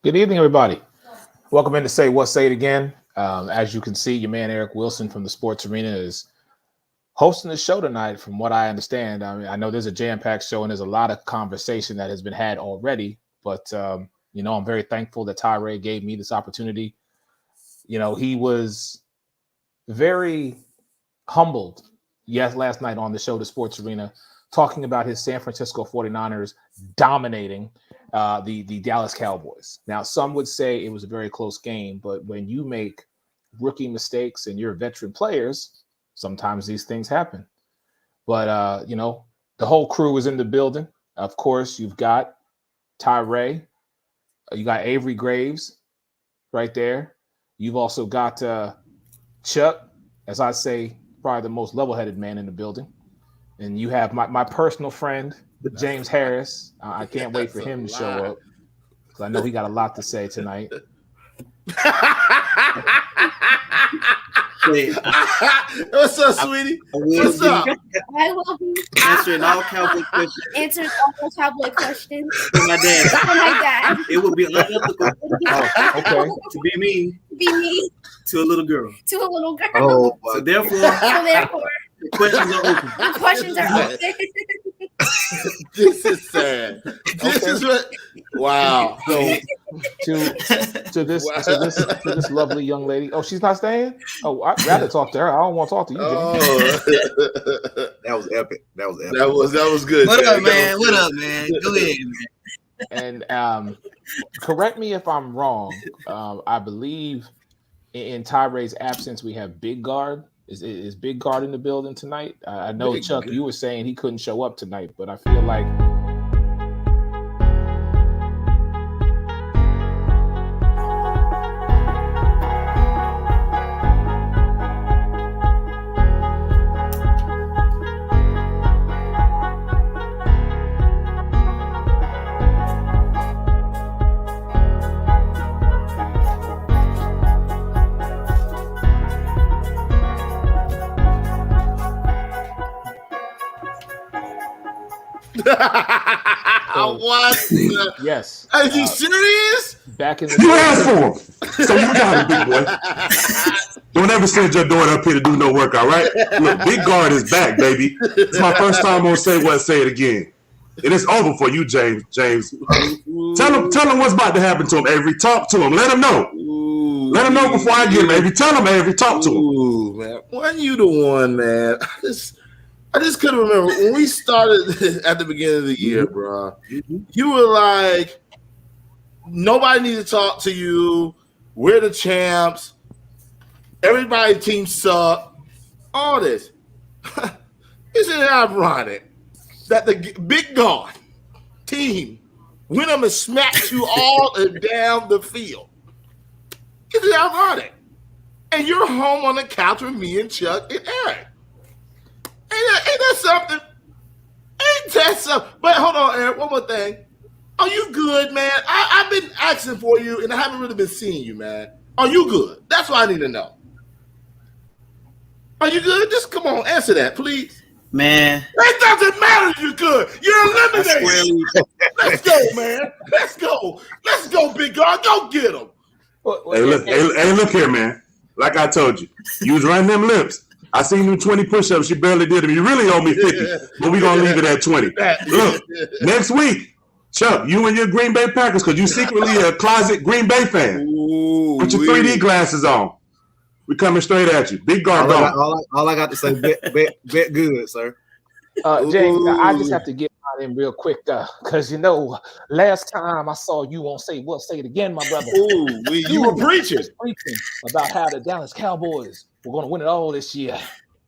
Good evening, everybody. Welcome in to Say What, Say It Again. As you can see, your man Eric Wilson from the Sports Arena is hosting the show tonight. From what I understand, I mean, I know there's a jam-packed show and there's a lot of conversation that has been had already. But I'm very thankful that Tyree gave me this opportunity. You know, he was very humbled, last night on the show, the Sports Arena, talking about his San Francisco 49ers dominating the Dallas Cowboys. Now, some would say it was a very close game, but when you make rookie mistakes and you're veteran players, sometimes these things happen. But, the whole crew is in the building. Of course, you've got Tyree. You got Avery Graves right there. You've also got Chuck, as I say, probably the most level-headed man in the building. And you have my personal friend, James Harris. I can't wait for him to show up because I know he got a lot to say tonight. What's up, sweetie? What's up? I will be answering all cowboy questions. answering all cowboy questions. For my dad. Oh my God. It would be unethical Okay. to be mean Be me to a little girl. to a little girl. Oh, So therefore, So therefore, the questions are open. the questions are open. this is sad. This is what. Wow. So to this lovely young lady. Oh, she's not staying? Oh, I'd rather talk to her. I don't want to talk to you, Jimmy. Oh, That was epic. That was epic. that was good. What up, Jack. man? What up, man? Go ahead, man. And correct me if I'm wrong. I believe in Tyree's absence, we have Big Guard. Is Big Guard in the building tonight? I know, Big Chuck, Guard. you were saying he couldn't show up tonight, but I feel like What? yes. Are you serious? Back in You the asked for him, so you got it, big boy. Don't ever send your daughter up here to do no work, all right? Look, Big Guard is back, baby. It's my first time on Say What, Say It Again. And it's over for you, James. Tell him what's about to happen to him, Avery. Talk to him. Let him know. Let him know before I get him, Avery. Tell him, Avery. Talk to him. Ooh, man. When you the one, man. I just couldn't remember when we started at the beginning of the year, bro. You were like, nobody needs to talk to you. We're the champs. Everybody's team suck. All this. Isn't it ironic that the Big Guard team went up and smacked you all down the field? Isn't it ironic? And you're home on the couch with me and Chuck and Eric. Ain't that something? Ain't that something? But hold on, Eric, one more thing. Are you good, man? I've been asking for you, and I haven't really been seeing you, man. Are you good? That's what I need to know. Are you good? Just come on, answer that, please. Man, It doesn't matter if you're good. You're I eliminated. swear Let's go, man. Let's go. Let's go, Big Guard. Go get him. Hey, look here, man. Like I told you, you was running them lips. I seen you 20 push-ups. You barely did them. You really owe me 50, but we're going to leave it at 20. Look, next week, Chuck, you and your Green Bay Packers, because you secretly a closet Green Bay fan. Ooh, Put your 3D glasses on. We coming straight at you. Big Guard gone. All I got to say, bet good, sir. James, I just have to get out in real quick because last time I saw you on Say What, Say It Again, my brother. Ooh, you were preaching. Preaching about how the Dallas Cowboys were going to win it all this year.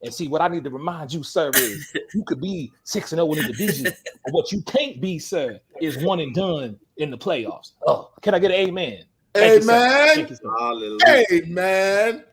And see, what I need to remind you, sir, is you could be 6-0 in the division, but what you can't be, sir, is one and done in the playoffs. Oh, can I get an amen? Thank you, sir. Amen. Thank you, sir. Hallelujah. Amen.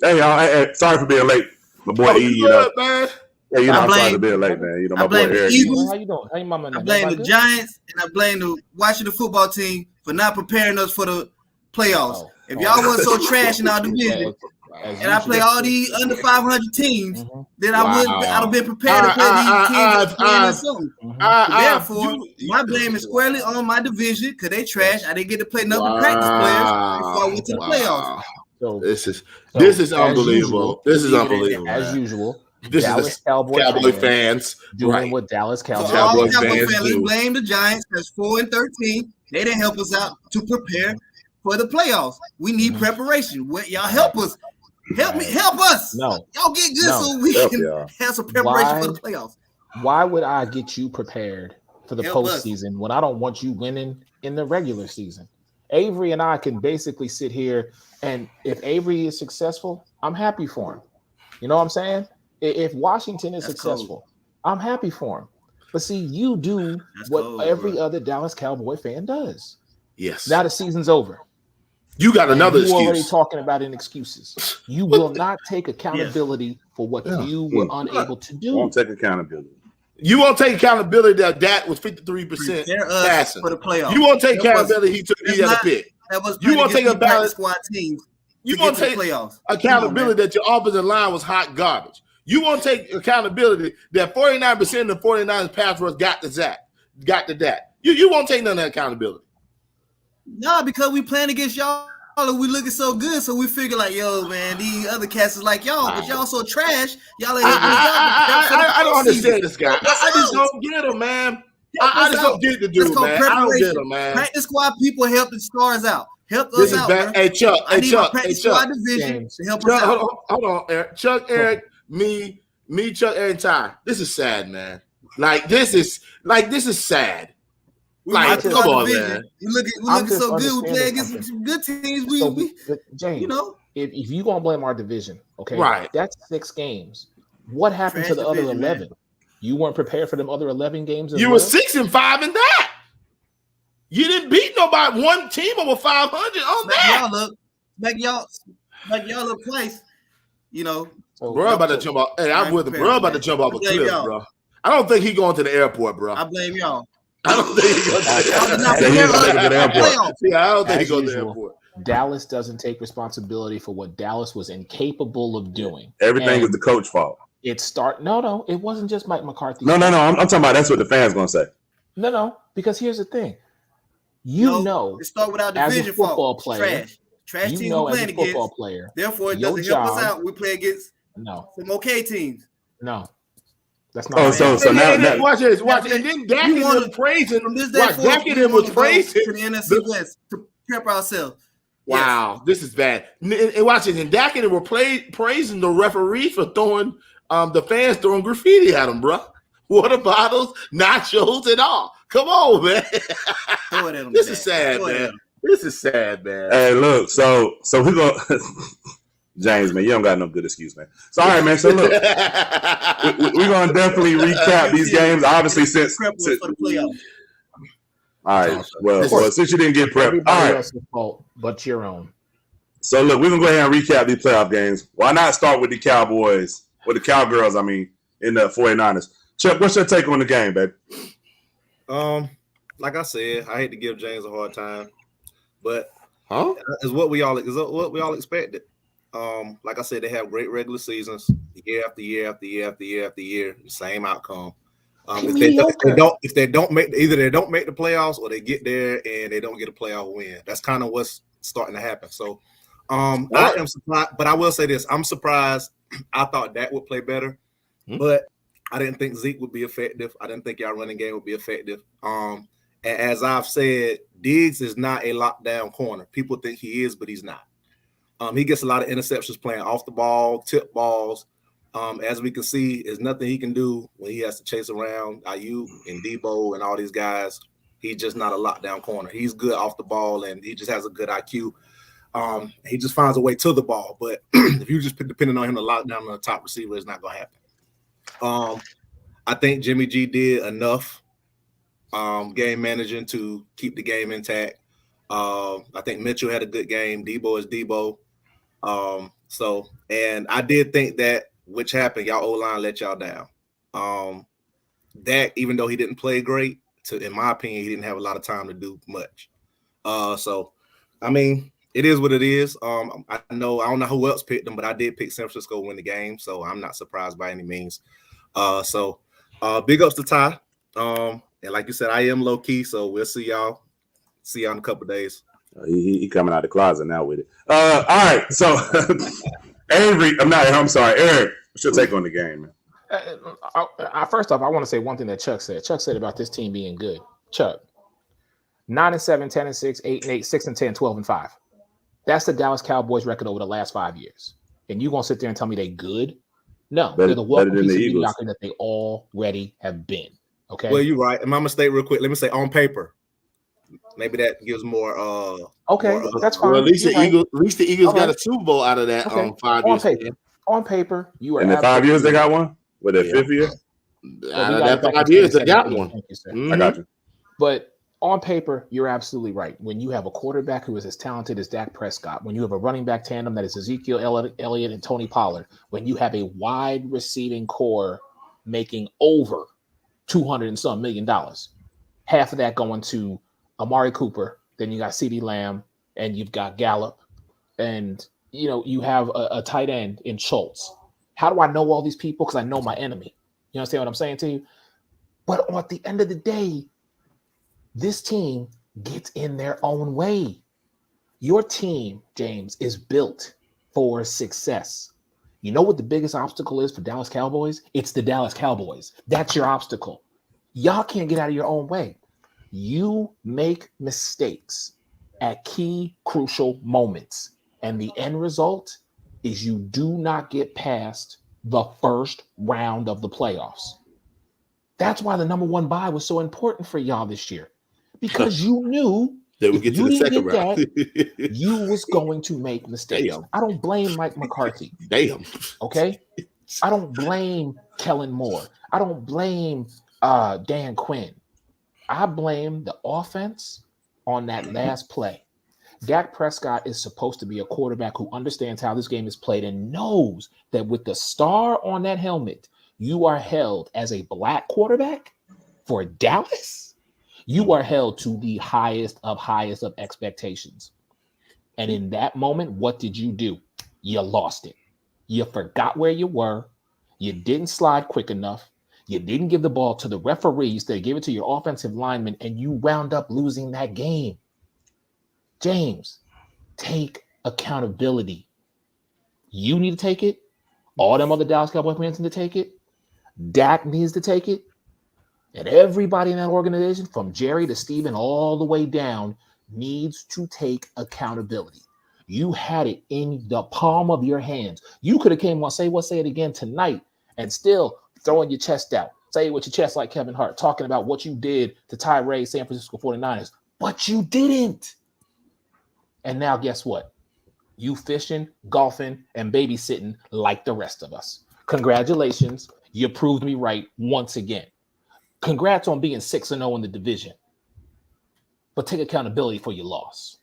Hey, y'all. Hey, sorry for being late. My boy Oh, E, you good, man? Yeah, I I'm sorry blame- for being late, man. My I boy blame the Eric. Eagles. How you doing? How you mama? I blame the Giants and I blame the Washington football team for not preparing us for the playoffs. Oh. If y'all wasn't so trash in our division, as and I play all these under 500 teams, then I'd have been prepared to play these teams playing in something. Therefore, my blame is squarely on my division because they trash. I didn't get to play nothing practice players before I went to the playoffs. So this is unbelievable. This is unbelievable. As usual, this Dallas is Cowboy fans doing what Dallas Cowboys. So all Cowboy fans blame the Giants as 4-13. They didn't help us out to prepare for the playoffs. We need preparation. Y'all help us. Help us. No. Y'all get good so we can have some preparation for the playoffs. Why would I get you prepared for the postseason when I don't want you winning in the regular season? Avery and I can basically sit here, and if Avery is successful, I'm happy for him. You know what I'm saying? If Washington is successful, I'm happy for him. But see, you do what every other Dallas Cowboy fan does. Yes. Now the season's over. You got another excuse. You're already talking about in excuses. You will not take accountability for what you were unable to do. Won't take accountability. You won't take accountability that was 53% passing for the playoffs. You won't take accountability he had a pick. You won't take a squad teams. You won't take accountability that your offensive line was hot garbage. You won't take accountability that 49% of the 49ers pass rush got to that. You won't take none of that accountability. No, because we playing against y'all and we looking so good, so we figure like, yo, man, these other cats is like y'all, but y'all so trash. Y'all ain't I don't understand this guy. I just don't get him, man. I just don't get the dude, man. I don't get him, man. Practice squad people help the stars out. Help us out, man. Hey, Chuck. I need my practice squad division to help us out. Hold on, Eric. Chuck, Eric, me, Chuck, Eric, and Ty. This is sad, man. This is sad. Like, come on, man. We looking so good. We play against some good teams. We James, you know, if you gonna blame our division, okay, right? That's 6 games. What happened to the other 11? Man. You weren't prepared for them other 11 games. You were 6-5 in that. You didn't beat nobody. One team over 500 on that. Like y'all look twice. You know, bro, about to jump off. Hey, I'm with the bro. About to jump off a cliff, bro. I don't think he going to the airport, bro. I blame y'all. I don't think he goes to the airport. Yeah, I don't think he goes to the airport. Dallas doesn't take responsibility for what Dallas was incapable of doing. Everything was the coach fault. No, it wasn't just Mike McCarthy. No. I'm talking about that's what the fans gonna say. No, because here's the thing. It start with our division as a football player, trash teams we're playing against. Therefore, it doesn't help us out. We play against some okay teams. No. That's not. So now watch this. And then Dak was praising from this day forward. Dak was praising to the NFC West to prep ourselves. Wow, this is bad. And watch this. And Dak were praising the referees for throwing the fans throwing graffiti at them, bro. Water bottles, nachos, and all. Come on, man. This is sad, man. This is sad, man. Hey, look. So we go. James, man, you don't got no good excuse, man. So, all right, man. So, look, we're going to definitely recap these games. Obviously, since all right, well, since you didn't get prepped, all right. Else's fault but your own. So, look, we're going to go ahead and recap these playoff games. Why not start with the Cowboys, with the Cowgirls, in the 49ers? Chuck, what's your take on the game, baby? Like I said, I hate to give James a hard time, but it's what we all expected. Like I said, they have great regular seasons, year after year after year after year after year, the same outcome. If they don't make the playoffs, or they get there and they don't get a playoff win. That's kind of what's starting to happen. So, I am surprised, but I will say this: I'm surprised. I thought Dak would play better, but I didn't think Zeke would be effective. I didn't think y'all running game would be effective. And as I've said, Diggs is not a lockdown corner. People think he is, but he's not. He gets a lot of interceptions playing off the ball, tip balls. As we can see, there's nothing he can do when he has to chase around Ayuk and Debo and all these guys. He's just not a lockdown corner. He's good off the ball, and he just has a good IQ. He just finds a way to the ball. But if you just depending on him to lock down on the top receiver, it's not going to happen. I think Jimmy G did enough game managing to keep the game intact. I think Mitchell had a good game. Debo is Debo. And I did think that, which happened, y'all O-line let y'all down. Dak, even though he didn't play great, in my opinion, he didn't have a lot of time to do much. it is what it is. I don't know who else picked them, but I did pick San Francisco to win the game, so I'm not surprised by any means. So big ups to Ty. And like you said, I am low key, so we'll see y'all. See y'all in a couple of days. He coming out of the closet now with it. All right, so Avery, I'm sorry, Eric. What's your take on the game, man? First off, I want to say one thing that Chuck said. Chuck said about this team being good. Chuck, 9-7, 10-6, 8-8, 6-10, 12-5. That's the Dallas Cowboys record over the last 5 years. And you're gonna sit there and tell me they good? No, they're the welcome piece of mediocrity that they already have been. Okay. Well, you're right. And my mistake, real quick. Let me say on paper. Maybe that gives more. That's fine. Well, at least the Eagles got a Super Bowl out of that. 5 years. On paper, you are. In the 5 years they got one. With their fifth year. Out of that 5 years, they got one. Thank you, sir. I got you. But on paper, you're absolutely right. When you have a quarterback who is as talented as Dak Prescott, when you have a running back tandem that is Ezekiel Elliott and Tony Pollard, when you have a wide receiving core making over $200 and some million, half of that going to Amari Cooper, then you got CeeDee Lamb, and you've got Gallup, and you have a tight end in Schultz. How do I know all these people? Because I know my enemy. You understand what I'm saying to you? But at the end of the day, this team gets in their own way. Your team, James, is built for success. You know what the biggest obstacle is for Dallas Cowboys? It's the Dallas Cowboys. That's your obstacle. Y'all can't get out of your own way. You make mistakes at key, crucial moments. And the end result is you do not get past the first round of the playoffs. That's why the number one bye was so important for y'all this year. Because you knew they would get to the second round. That, you was going to make mistakes. Damn. I don't blame Mike McCarthy. Damn. Okay? I don't blame Kellen Moore. I don't blame Dan Quinn. I blame the offense on that last play. Dak Prescott is supposed to be a quarterback who understands how this game is played and knows that with the star on that helmet, you are held as a black quarterback for Dallas. You are held to the highest of expectations. And in that moment, what did you do? You lost it. You forgot where you were. You didn't slide quick enough. You didn't give the ball to the referees. They gave it to your offensive linemen, and you wound up losing that game. James, take accountability. You need to take it. All them other Dallas Cowboys fans need to take it. Dak needs to take it. And everybody in that organization, from Jerry to Steven all the way down, needs to take accountability. You had it in the palm of your hands. You could have came on say it again tonight and still throwing your chest out. Say it with your chest like Kevin Hart, talking about what you did to Tyree San Francisco 49ers. But you didn't. And now guess what? You fishing, golfing, and babysitting like the rest of us. Congratulations. You proved me right once again. Congrats on being 6-0 in the division. But take accountability for your loss.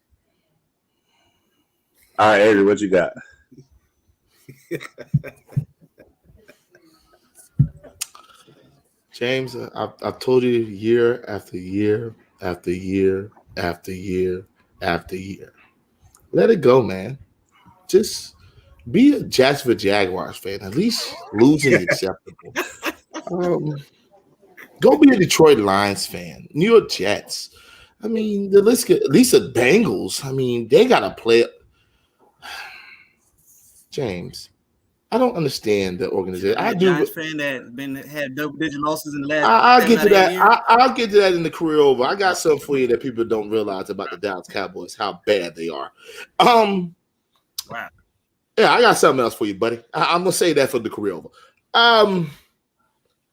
All right, Avery, what you got? James, I've told you year after year after year after year after year. Let it go, man. Just be a Jacksonville Jaguars fan. At least losing is acceptable. Go be a Detroit Lions fan. New York Jets. I mean, at least the Bengals. I mean, they got to play. James, I don't understand the organization. I do. Giants fan that had double-digit losses in the last. I'll get to that. I'll get to that in the career over. I got something for you that people don't realize about the Dallas Cowboys, how bad they are. Wow. Yeah, I got something else for you, buddy. I'm gonna say that for the career over.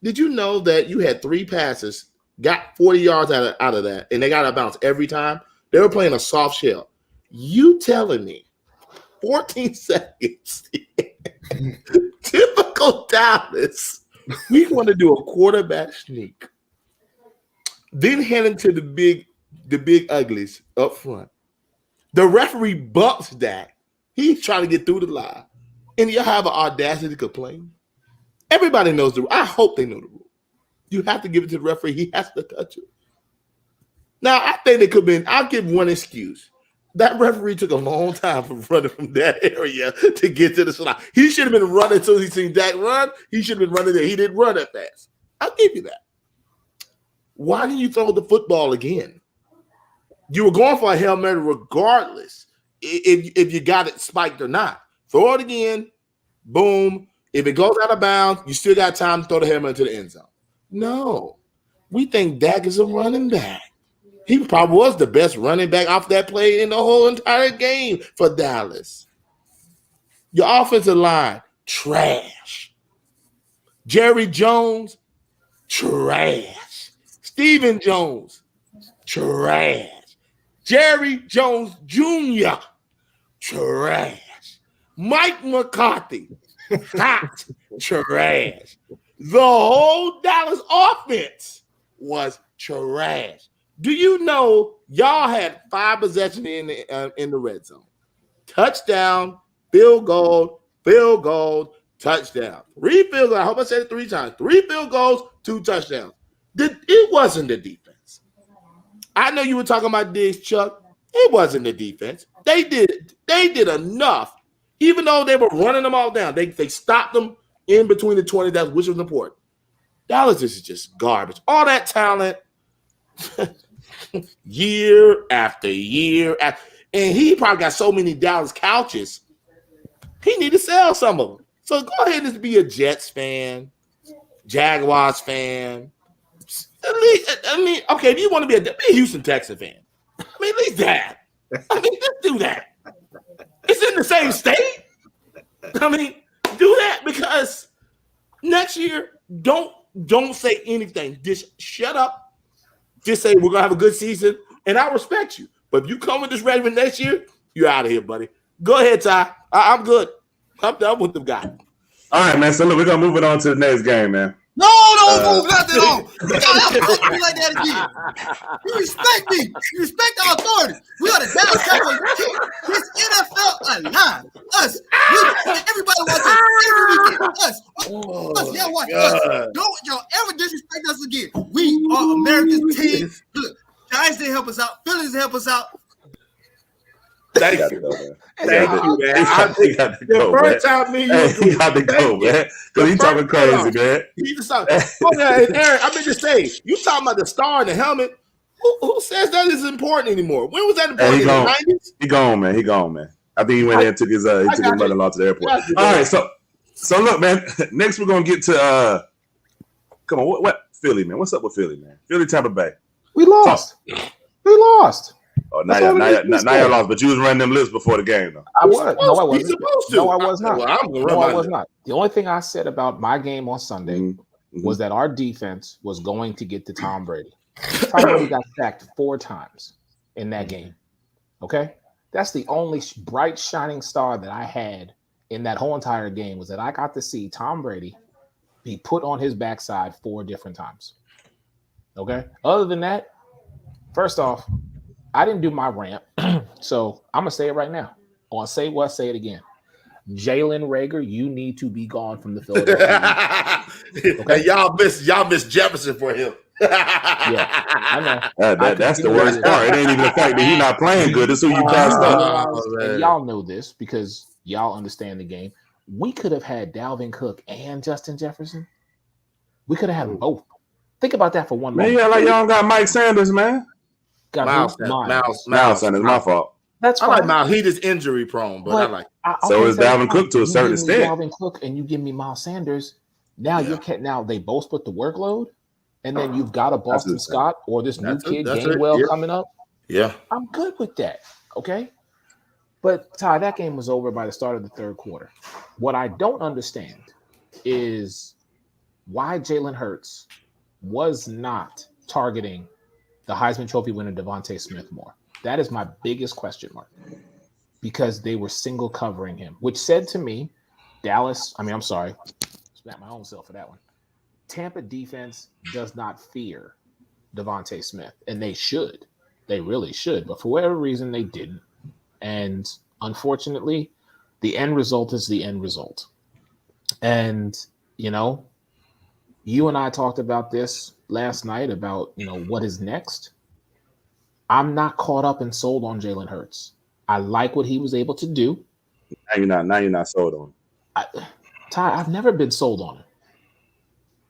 Did you know that you had 3 passes, got 40 yards out of that, and they got a bounce every time? They were playing a soft shell. You telling me 14 seconds. Typical Dallas. We want to do a quarterback sneak. Then head into the big uglies up front. The referee bumps that. He's trying to get through the line. And you have an audacity to complain. Everybody knows the rule. I hope they know the rule. You have to give it to the referee. He has to touch it. Now, I think it could be. I'll give one excuse. That referee took a long time from running from that area to get to the slot. He should have been running until he seen Dak run. He should have been running there. He didn't run that fast. I'll give you that. Why didn't you throw the football again? You were going for a Hail Mary regardless if you got it spiked or not. Throw it again. Boom. If it goes out of bounds, you still got time to throw the Hail Mary to the end zone. No. We think Dak is a running back. He probably was the best running back off that play in the whole entire game for Dallas. Your offensive line, trash. Jerry Jones, trash. Stephen Jones, trash. Jerry Jones Jr., trash. Mike McCarthy, hot, trash. The whole Dallas offense was trash. Do you know y'all had 5 possessions in the red zone? Touchdown, field goal, touchdown. 3 field goals. I hope I said it 3 times. 3 field goals, 2 touchdowns. It wasn't the defense. I know you were talking about Diggs, Chuck. It wasn't the defense. They did enough. Even though they were running them all down, they stopped them in between the 20, which was important. Dallas is just garbage. All that talent. Year after year, and he probably got so many Dallas couches, he need to sell some of them. So go ahead and be a Jets fan, Jaguars fan. I mean, okay, if you want to be a Houston Texans fan, I mean, at least that. I mean, just do that. It's in the same state. I mean, do that because next year, don't say anything. Just shut up. Just say we're gonna have a good season, and I respect you. But if you come with this regimen next year, you're out of here, buddy. Go ahead, Ty. I'm good. I'm done with the guy. All right, man. So look, we're gonna move it on to the next game, man. No, don't move nothing on. You gotta talk me like that again. You respect me. You respect our authority. We are the Dallas Cowboys. This NFL alive. Us. Everybody watches every weekend. Us. Y'all watch us. Don't y'all ever disrespect us again. We are America's team. Look, Giants didn't help us out. Phillies didn't help us out. Thank you, man. The first time me you got to go, man. Because he talking crazy, man. He just talking. Aaron, I mean to say, you talking about the star in the helmet. Who says that is important anymore? When was that important? In the 90s? He gone, man. I think he went there and took his mother-in-law to the airport. All right, so look, man. Next we're gonna get to come on, what Philly, man? What's up with Philly, man? Philly, Tampa Bay. We lost. We lost. Oh, now y'all lost, but you was running them lists before the game, though. I was. No, I wasn't. Supposed to. No, I was not. Well, I was not. The only thing I said about my game on Sunday was that our defense was going to get to Tom Brady. Tom Brady got sacked 4 times in that game. Okay? That's the only bright, shining star that I had in that whole entire game was that I got to see Tom Brady be put on his backside 4 different times. Okay? Other than that, first off, I didn't do my rant, so I'm going to say it right now. I want to say what, say it again. Jalen Reagor, you need to be gone from the Philadelphia. Okay? Y'all miss Jefferson for him. Yeah, I know. That's the worst part. It ain't even the fact that he's not playing good. It's who you passed up. And y'all know this because y'all understand the game. We could have had Dalvin Cook and Justin Jefferson. We could have had them both. Think about that for 1 Man, moment. yeah, like y'all got Mike Sanders, man. Miles Sanders, my fault. That's I fine. like Miles. He just injury prone, but I like. So is Dalvin Cook to a certain extent. Dalvin Cook and you give me Miles Sanders. Now now they both split the workload, and then you've got a Boston Scott or this new kid Gainwell coming up. Yeah, I'm good with that. Okay, but Ty, that game was over by the start of the 3rd quarter. What I don't understand is why Jalen Hurts was not targeting the Heisman Trophy winner Devontae Smith more. That is my biggest question mark because they were single covering him, which said to me, smack my own self for that one. Tampa defense does not fear Devontae Smith, and they should. They really should, but for whatever reason, they didn't. And unfortunately, the end result is the end result. And, you and I talked about this last night about, what is next. I'm not caught up and sold on Jalen Hurts. I like what he was able to do. Now you're not sold on him. Ty, I've never been sold on him.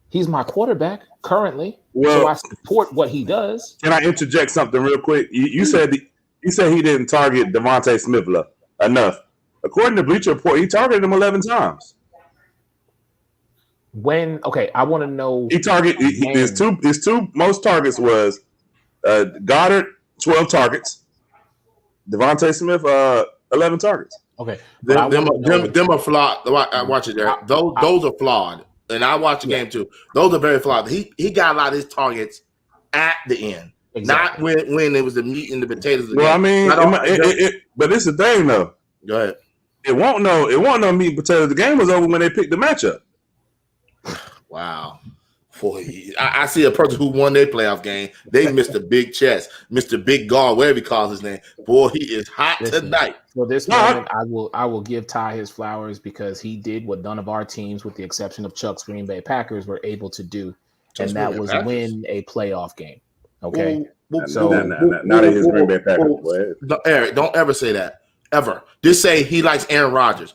He's my quarterback currently, Well, so I support what he does. Can I interject something real quick? You said he didn't target Devontae Smith enough. According to Bleacher Report, he targeted him 11 times. I want to know. His two most targets was Goddard 12 targets, Devontae Smith 11 targets. Okay, them are flawed. I watch it there. Those are flawed, and I watch the game too. Those are very flawed. He got a lot of his targets at the end, not when it was the meat and the potatoes. Well, I mean, but it's the thing though. Go ahead. It won't no meat and potatoes. The game was over when they picked the matchup. Wow. Boy, I see a person who won their playoff game. They missed a big chest, Mr. Big Guard, whatever he calls his name. Boy, he is hot tonight. For this moment, I will give Ty his flowers because he did what none of our teams, with the exception of Chuck's Green Bay Packers, were able to do, and that was win a playoff game. Okay, not in his Green Bay Packers. Eric, don't ever say that ever. Just say he likes Aaron Rodgers.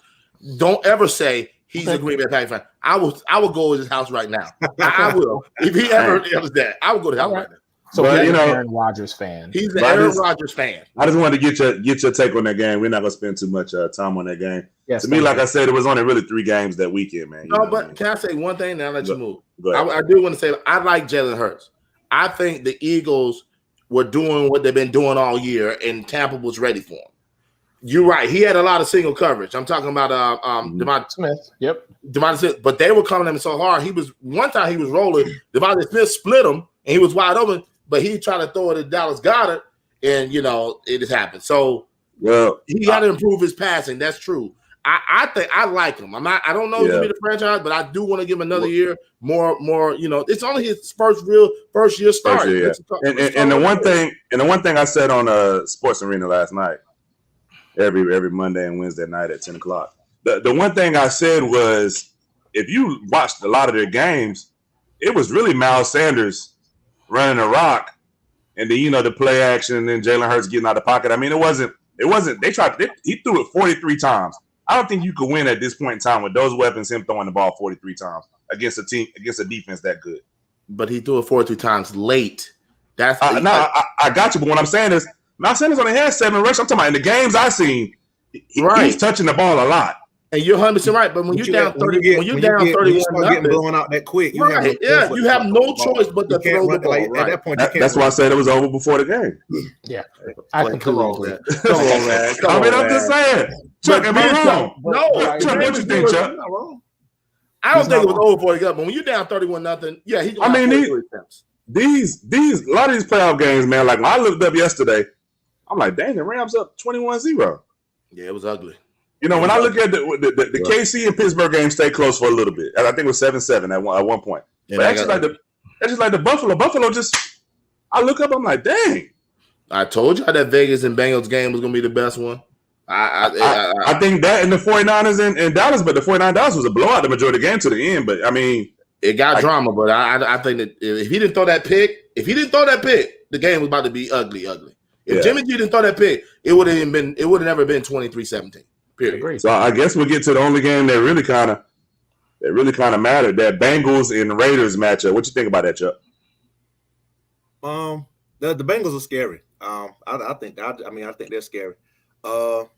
Don't ever say he's a Green Bay Packers fan. I will go to his house right now. I will. If he ever does that, I will go to his house right now. So he's an Aaron Rodgers fan. He's an Aaron Rodgers fan. I just wanted to get your take on that game. We're not gonna spend too much time on that game. Yes, to me, like I said, it was only really 3 games that weekend, man. No, but can I say one thing? Then I'll let you move. I do want to say I like Jalen Hurts. I think the Eagles were doing what they've been doing all year, and Tampa was ready for him. You're right. He had a lot of single coverage. I'm talking about Devontae Smith. Yep. Devontae Smith, but they were coming at him so hard. One time he was rolling. Devontae Smith split him, and he was wide open. But he tried to throw it at Dallas Goedert, and it just happened. So he got to improve his passing. That's true. I think I like him. I don't know if he's gonna be the franchise, but I do want to give him another year. More. It's only his first year start. And the one thing I said on Sports Arena last night, every Monday and Wednesday night at 10 o'clock. The one thing I said was, if you watched a lot of their games, it was really Miles Sanders running a rock, and then the play action, and then Jalen Hurts getting out of the pocket. I mean, it wasn't. He threw it 43 times. I don't think you could win at this point in time with those weapons. Him throwing the ball 43 times against a defense that good. But he threw it 43 times late. That's I got you. But what I'm saying is, Miles Sanders only had 7 rushes. I'm talking about in the games I've seen, he's touching the ball a lot. And you're 100% right. But when you're down 30, when you're down 31, getting blown out that quick, you have no choice but to throw the ball. At that point, that's why I said it was over before the game. Yeah, come on, man. I'm just saying. Chuck, am I wrong? No, Chuck, what you think, Chuck? I don't think it was over before the game. But when you're down 31-0, he's. I mean, these a lot of these playoff games, man. Like when I looked up yesterday, I'm like, dang, the Rams up 21-0. Yeah, it was ugly. When I look at the KC and Pittsburgh game, stay close for a little bit. I think it was 7-7 at one point. Yeah, but that's just like the Buffalo. Buffalo just, I look up, I'm like, dang. I told you that Vegas and Bengals game was going to be the best one. I think that and the 49ers and Dallas, but the 49ers was a blowout the majority of the game to the end. But I mean, it got drama. But I think that if he didn't throw that pick, the game was about to be ugly. If Jimmy G didn't throw that pick, it would have never been 23-17. Period. So I guess we'll get to the only game that really kind of mattered, that Bengals and Raiders matchup. What you think about that, Chuck? The Bengals are scary. I think they're scary. Because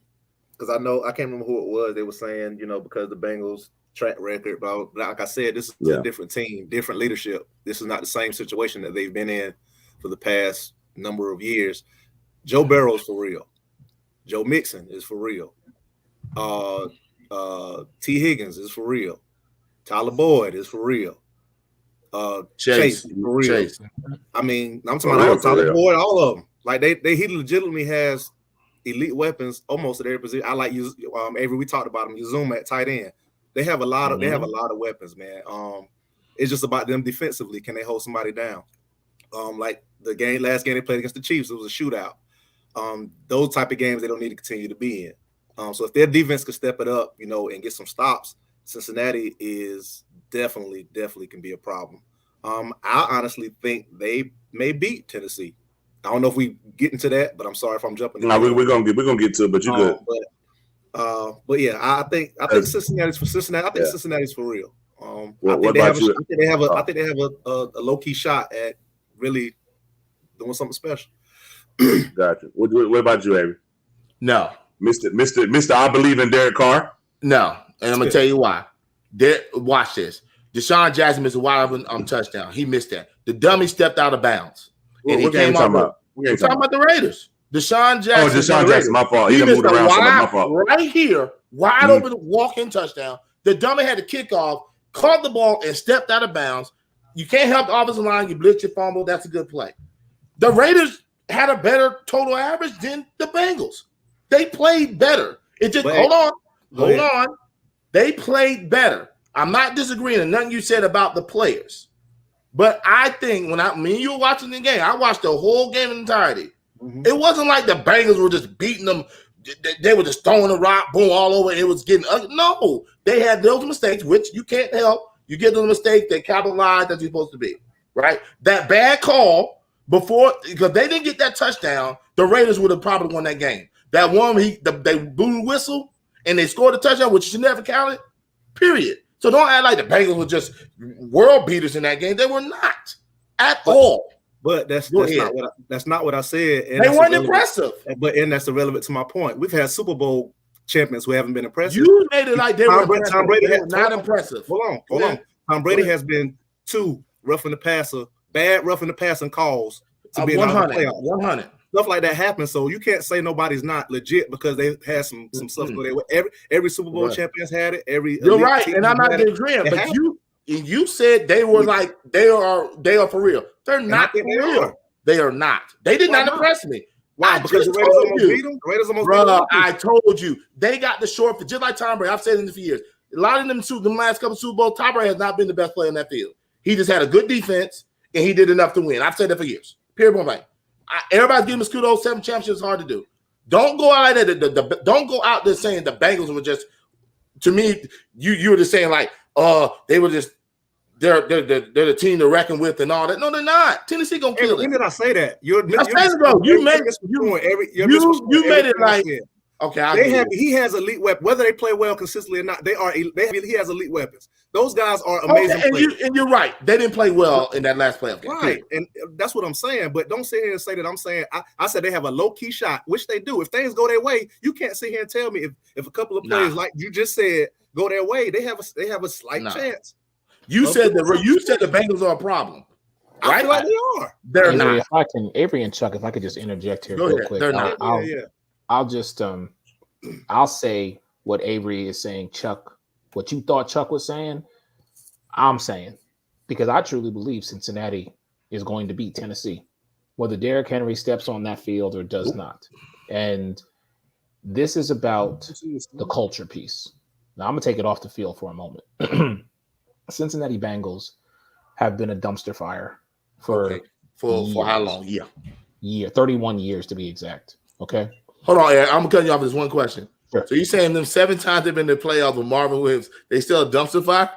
I can't remember who it was. They were saying, because the Bengals track record, but like I said, this is a different team, different leadership. This is not the same situation that they've been in for the past number of years. Joe Burrow's for real. Joe Mixon is for real. T. Higgins is for real. Tyler Boyd is for real. Chase is for real. I mean, I'm talking about Tyler Boyd, all of them. Like he legitimately has elite weapons almost at every position. I like you, Avery. We talked about him. Uzuma at tight end. They have a lot of weapons, man. It's just about them defensively. Can they hold somebody down? Like the last game they played against the Chiefs, it was a shootout. Those type of games they don't need to continue to be in. So if their defense could step it up, and get some stops, Cincinnati is definitely can be a problem. I honestly think they may beat Tennessee. I don't know if we get into that, but I'm sorry if I'm jumping. No, we're gonna get to it, but you good. But yeah, I think Cincinnati's for Cincinnati. I think Cincinnati's for real. I think they have a low key shot at really doing something special. Gotcha. What about you, Avery? No, Mr. I believe in Derek Carr. No, and I'm gonna tell you why. Watch this. Deshaun Jackson missed a wide open touchdown. He missed that. The dummy stepped out of bounds. And he came out. We're talking about the Raiders. Deshaun Jackson. Oh, Deshaun Jackson, my fault. He missed a my fault. Right here, wide open walk-in touchdown. The dummy had to kick off, caught the ball, and stepped out of bounds. You can't help the offensive line. You blitz your fumble. That's a good play. The Raiders had a better total average than the Bengals. They played better. It just hold on. They played better. I'm not disagreeing with nothing you said about the players. But I think when me and you were watching the game, I watched the whole game in entirety. Mm-hmm. It wasn't like the Bengals were just beating them. They were just throwing the rock, boom, all over. It was getting ugly. No, they had those mistakes, which you can't help. You get those mistakes, they capitalize that you're supposed to be, right? That bad call before, because they didn't get that touchdown, the Raiders would have probably won that game. That one, they blew the whistle and they scored a touchdown, which should never count it, period. So don't act like the Bengals were just world beaters in that game. They were not at all. But that's not what I said. And they weren't impressive. But that's irrelevant to my point. We've had Super Bowl champions who haven't been impressive. You made it like they were impressive. Tom Brady not impressive. Hold on. Tom Brady has been bad roughing the passer calls to be 100. Stuff like that happens. So you can't say nobody's not legit because they had some stuff go there. Every Super Bowl champions had it. You're right, and I'm not agreeing. But you said they were like they are for real. They're not for real. They are not. They did not impress me. Why? Because the Raiders almost beat them. The Raiders almost beat them. I told you they got the short for just like Tom Brady. I've said it for years. A lot of them last couple Super Bowls, Tom Brady has not been the best player in that field. He just had a good defense and he did enough to win. I've said that for years. Period. Point blank. Everybody's giving him kudos. 7 championships is hard to do. Don't go out like that. Don't go out there saying the Bengals were just. To me, you were just saying like, they were just. They're the team to reckon with and all that. No, they're not. Tennessee gonna kill it. When did I say that? You made it like. Okay, he has elite weapons. Whether they play well consistently or not, he has elite weapons. Those guys are amazing. And you're right. They didn't play well in that last playoff game. Right, and that's what I'm saying. But don't sit here and say that I'm saying I said they have a low key shot, which they do. If things go their way, you can't sit here and tell me if a couple of players like you just said go their way, they have a slight chance. You said the Bengals are a problem. Right? I feel like they are. They're not. If I can, Avery and Chuck, if I could just interject here real quick. They're not. I'll just I'll say what Avery is saying, Chuck. What you thought Chuck was saying, I'm saying, because I truly believe Cincinnati is going to beat Tennessee, whether Derrick Henry steps on that field or does not. And this is about the culture piece. Now I'm gonna take it off the field for a moment. Cincinnati Bengals have been a dumpster fire for how long? 31 years to be exact. Okay. Hold on, Eric. I'm cutting you off with this one question. Sure. So you saying them 7 times they've been in the playoffs with Marvin Williams, they still a dumpster fire?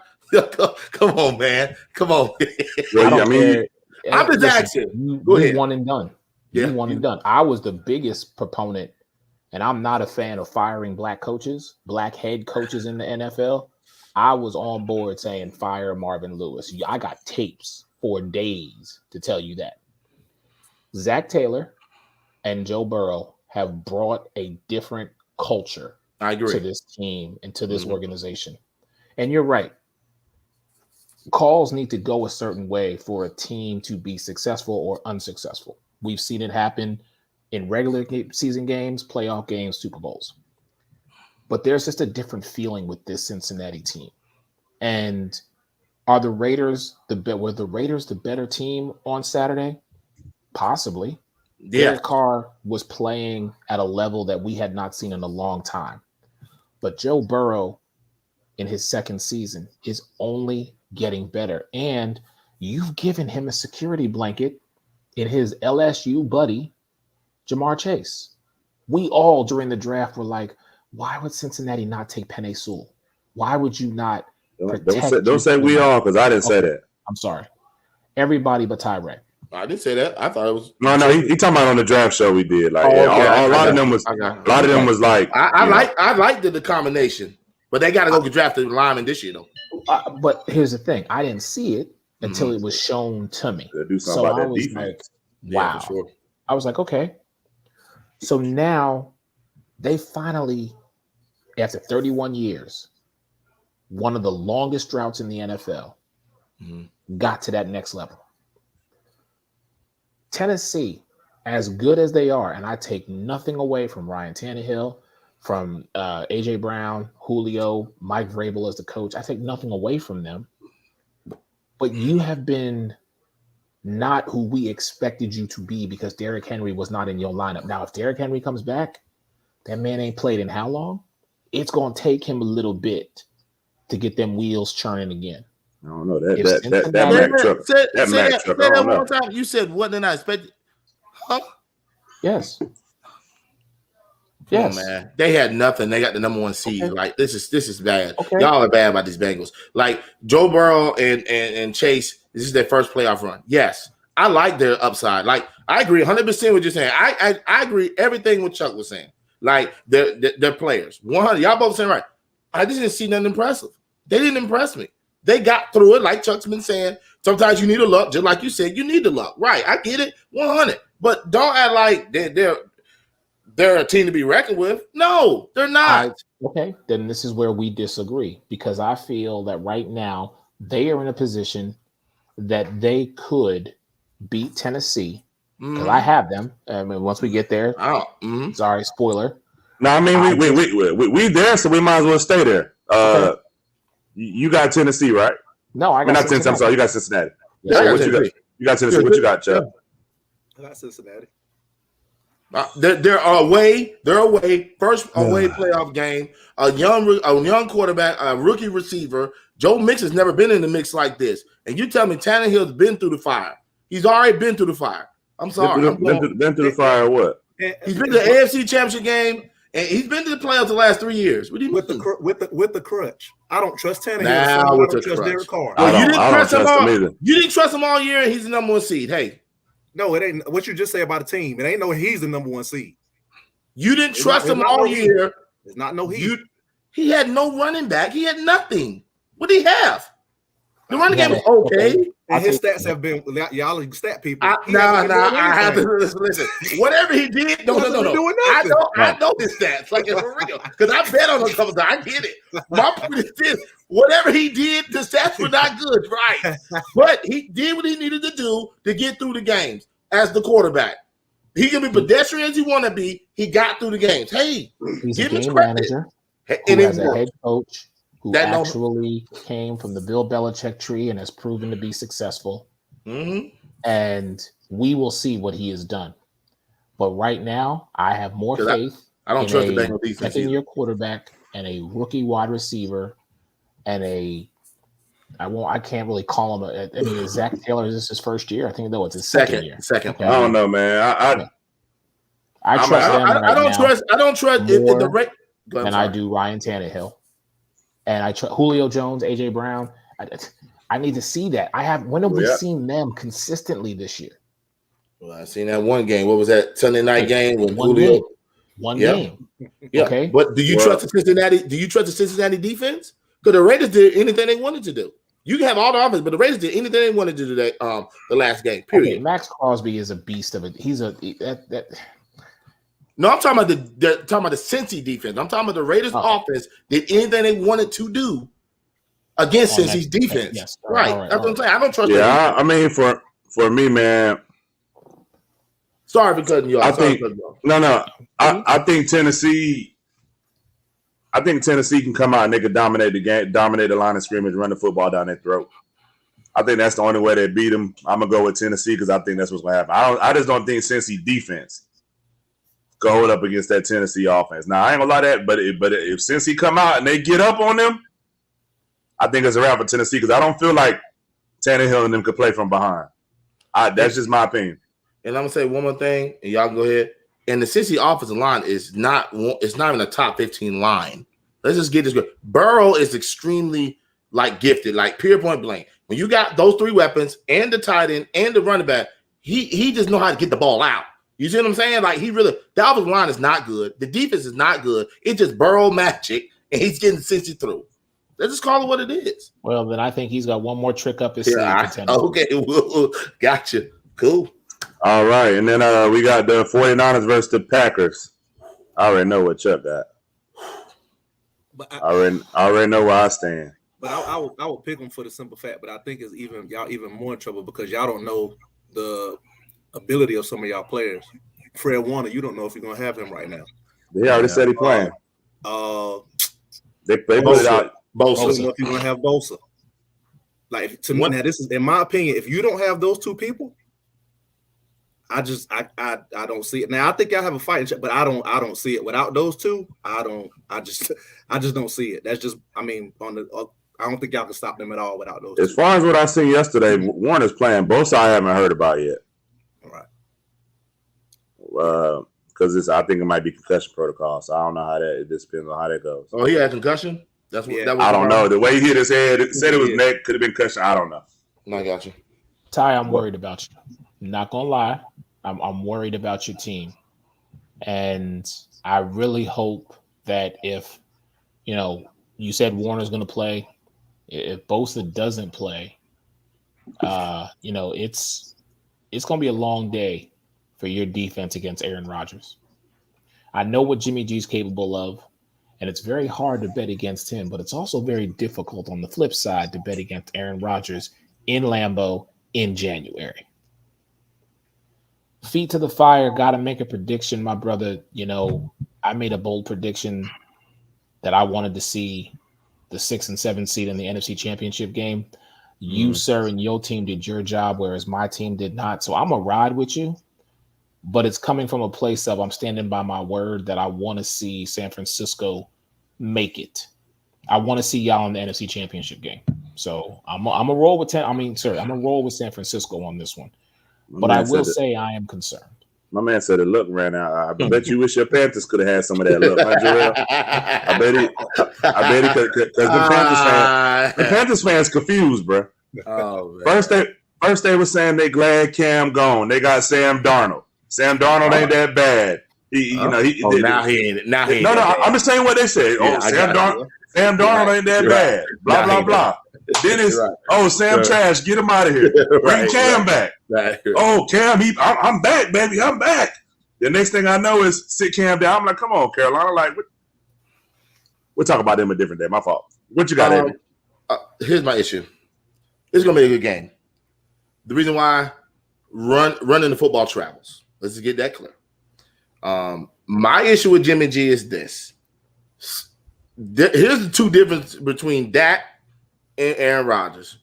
Come on, man. Come on. I'm just asking. Go ahead. One and done. One and done. I was the biggest proponent, and I'm not a fan of firing black head coaches in the NFL. I was on board saying fire Marvin Lewis. I got tapes for days to tell you that. Zach Taylor and Joe Burrow have brought a different culture to this team and to this organization. And you're right. Calls need to go a certain way for a team to be successful or unsuccessful. We've seen it happen in regular season games, playoff games, Super Bowls. But there's just a different feeling with this Cincinnati team. And were the Raiders the better team on Saturday? Possibly. Derek Carr was playing at a level that we had not seen in a long time. But Joe Burrow in his second season is only getting better. And you've given him a security blanket in his LSU buddy, Jamar Chase. We all during the draft were like, why would Cincinnati not take Penei Sewell? Why would you not protect? Don't say we all, because I didn't say that. I'm sorry. Everybody but Tyree. I didn't say that. I thought it was no. He talking about on the draft show we did. Like a lot of them was like I liked the combination, but they got to go get drafted lineman this year though. But here's the thing: I didn't see it until it was shown to me. So I was like, wow. Yeah, sure. I was like, okay. So now they finally, after 31 years, one of the longest droughts in the NFL, got to that next level. Tennessee, as good as they are, and I take nothing away from Ryan Tannehill, from A.J. Brown, Julio, Mike Vrabel as the coach. I take nothing away from them. But you have been not who we expected you to be because Derrick Henry was not in your lineup. Now, if Derrick Henry comes back, that man ain't played in how long? It's going to take him a little bit to get them wheels churning again. I don't know that Mac truck. That Mac truck. Say that one time. You said what did I expect? Huh? Yes. Yes, man. They had nothing. They got the number 1 seed. Okay. Like this is bad. Okay. Y'all are bad about these Bengals. Like Joe Burrow and Chase. This is their first playoff run. Yes, I like their upside. Like I agree 100% with what you're saying. I agree everything what Chuck was saying. Like they're players. 100. Y'all both saying right. I just didn't see nothing impressive. They didn't impress me. They got through it, like Chuck's been saying. Sometimes you need a luck, just like you said. You need the luck, right? I get it, 100. But don't act like they're a team to be reckoned with. No, they're not. Okay, then this is where we disagree because I feel that right now they are in a position that they could beat Tennessee because I have them. I mean, once we get there, sorry, spoiler. No, I mean we there, so we might as well stay there. Okay. You got Tennessee, right? No, I got not Tennessee. I'm sorry, you got Cincinnati. Yes, so what you got? You got Tennessee. What you got, Chuck? I got Cincinnati. They're away. First away playoff game. A young quarterback, a rookie receiver. Joe Mix has never been in the mix like this. And you tell me Tannehill's been through the fire. He's already been through the fire. I'm sorry. Been through the fire. What? He's been to the AFC Championship game, and he's been to the playoffs the last 3 years. What do you mean? With the crutch? I don't trust Tannehill. Now I with don't the trust crutch. Derek Carr. Well, you didn't trust him all year, and he's the number 1 seed. Hey. No, it ain't what you just say about a team. It ain't no he's the number 1 seed. You didn't trust him all year. It's not no he. He had no running back. He had nothing. What did he have? The running game was okay. And his stats have been y'all stat people. I have to listen. Whatever he did, no. I know his stats, like it's for real. Because I bet on a couple times. I get it. My point is this: whatever he did, the stats were not good, right? But he did what he needed to do to get through the games as the quarterback. He can be pedestrian as he want to be. He got through the games. Hey, he's give a him game credit. manager And who has a head coach who that actually came from the Bill Belichick tree and has proven to be successful. And we will see what he has done. But right now, I have more faith. I don't trust the Bengals defense. Second-year quarterback and a rookie wide receiver and I can't really call him. Is Zach Taylor, is this his first year? I think it's his second year. Second. Okay. I don't know, man. I trust them. I don't trust more the rate than I do Ryan Tannehill. And I trust Julio Jones, A.J. Brown. I need to see that. When have we seen them consistently this year? Well, I seen that one game. What was that Sunday night game with One Julio? game. One game. Yeah. Okay. But do you trust the Cincinnati? Do you trust the Cincinnati defense? Because the Raiders did anything they wanted to do. You can have all the offense, but the Raiders did anything they wanted to do that the last game. Period. Okay, Max Crosby is a beast of it. No, I'm talking about the Cincy defense. I'm talking about the Raiders offense did anything they wanted to do against Cincy's defense. Yes. Right. That's what I'm saying. I don't trust them. Yeah, I mean for me, man. Sorry for cutting you off. I think Tennessee. I think Tennessee can come out and they can dominate the game, dominate the line of scrimmage, run the football down their throat. I think that's the only way they beat them. I'm gonna go with Tennessee because I think that's what's gonna happen. I just don't think Cincy defense go hold up against that Tennessee offense. Now I ain't gonna lie that, but if Cincy come out and they get up on them, I think it's a wrap for Tennessee because I don't feel like Tannehill and them could play from behind. That's just my opinion. And I'm gonna say one more thing, and y'all can go ahead. And the Cincy offensive line is not even a top 15 line. Let's just get this good. Burrow is extremely gifted, period point blank. When you got those three weapons and the tight end and the running back, he just know how to get the ball out. You see what I'm saying? Like the offensive line is not good. The defense is not good. It's just Burrow magic, and he's getting 60 through. Let's just call it what it is. Well, then I think he's got one more trick up his sleeve. Okay, gotcha. Cool. All right, and then we got the 49ers versus the Packers. I already know what Chuck got. But I already know where I stand. But I would pick them for the simple fact. But I think it's y'all even more in trouble because y'all don't know the ability of some of y'all players. Fred Warner, you don't know if you're gonna have him right now. They already said he playing. They put it out. Bosa. I don't know if you're gonna have Bosa. Like to me, now this is in my opinion. If you don't have those two people, I don't see it. Now I think y'all have a fight, but I don't see it without those two. I just don't see it. That's just I don't think y'all can stop them at all without those. As far as what I seen yesterday, Warner's playing. Bosa I haven't heard about yet. All right. Because I think it might be concussion protocol. So I don't know it depends on how that goes. Oh, he had concussion. That's what. Yeah. That was I don't know. The way he hit his head, it said it was neck. Could have been concussion. I don't know. I got you. Ty, I'm worried about you. I'm not gonna lie. I'm worried about your team, and I really hope that if you said Warner's going to play, if Bosa doesn't play, it's going to be a long day for your defense against Aaron Rodgers. I know what Jimmy G's capable of, and it's very hard to bet against him, but it's also very difficult on the flip side to bet against Aaron Rodgers in Lambeau in January. Feet to the fire, got to make a prediction, my brother. I made a bold prediction that I wanted to see the 6 and 7 seed in the NFC Championship game. You, sir, and your team did your job, whereas my team did not. So I'm going to ride with you, but it's coming from a place of I'm standing by my word that I want to see San Francisco make it. I want to see y'all in the NFC Championship game. So I'm going to roll with I'm going to roll with San Francisco on this one. But I will say I am concerned. My man said the look ran out. I bet you wish your Panthers could have had some of that look, huh, Joel? I bet he could, because the Panthers fans confused, bro. Oh, First they were saying they glad Cam gone. They got Sam Darnold. Sam Darnold ain't that bad. Now he ain't. I'm just saying what they said. Yeah, Sam Darnold ain't that bad. Blah blah blah. Then it's Sam Trash, get him out of here. Bring Cam back. Oh, Cam, I'm back, baby. I'm back. The next thing I know is sit Cam down. I'm like, come on, Carolina. Like, we'll talk about them a different day. My fault. What you got, Eddie? Here's my issue. It's gonna be a good game. The reason why running the football travels. Let's just get that clear. My issue with Jimmy G is this. Here's the two differences between Dak and Aaron Rodgers.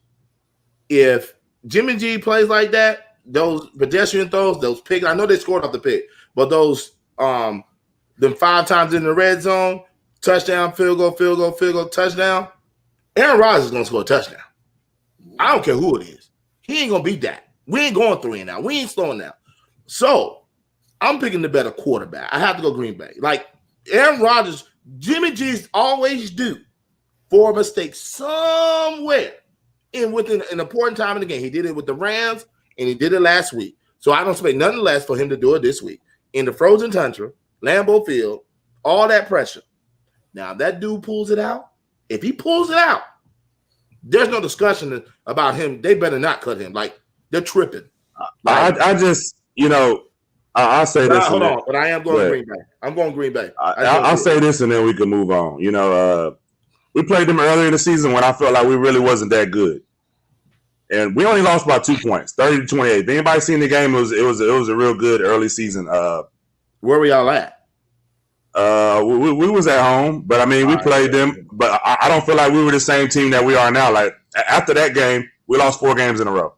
If Jimmy G plays like that, those pedestrian throws, those picks, I know they scored off the pick, but those them 5 times in the red zone, touchdown, field goal, touchdown, Aaron Rodgers is going to score a touchdown. I don't care who it is. He ain't going to beat that. We ain't going 3 and out. We ain't slowing down. So I'm picking the better quarterback. I have to go Green Bay. Like Aaron Rodgers, Jimmy G's always due for a mistake somewhere within an important time in the game. He did it with the Rams, and he did it last week. So I don't expect nothing less for him to do it this week. In the frozen tundra, Lambeau Field, all that pressure. Now, if that dude pulls it out, if he pulls it out, there's no discussion about him. They better not cut him. Like, they're tripping. I just, I'll say this. Hold on, but I am going Green Bay. I'm going Green Bay. I'll say this, and then we can move on. We played them earlier in the season when I felt like we really wasn't that good, and we only lost by 2 points, 30-28. If anybody seen the game, it was a real good early season. Where were y'all at? We was at home, but we played them. But I don't feel like we were the same team that we are now. Like after that game, we lost 4 games in a row.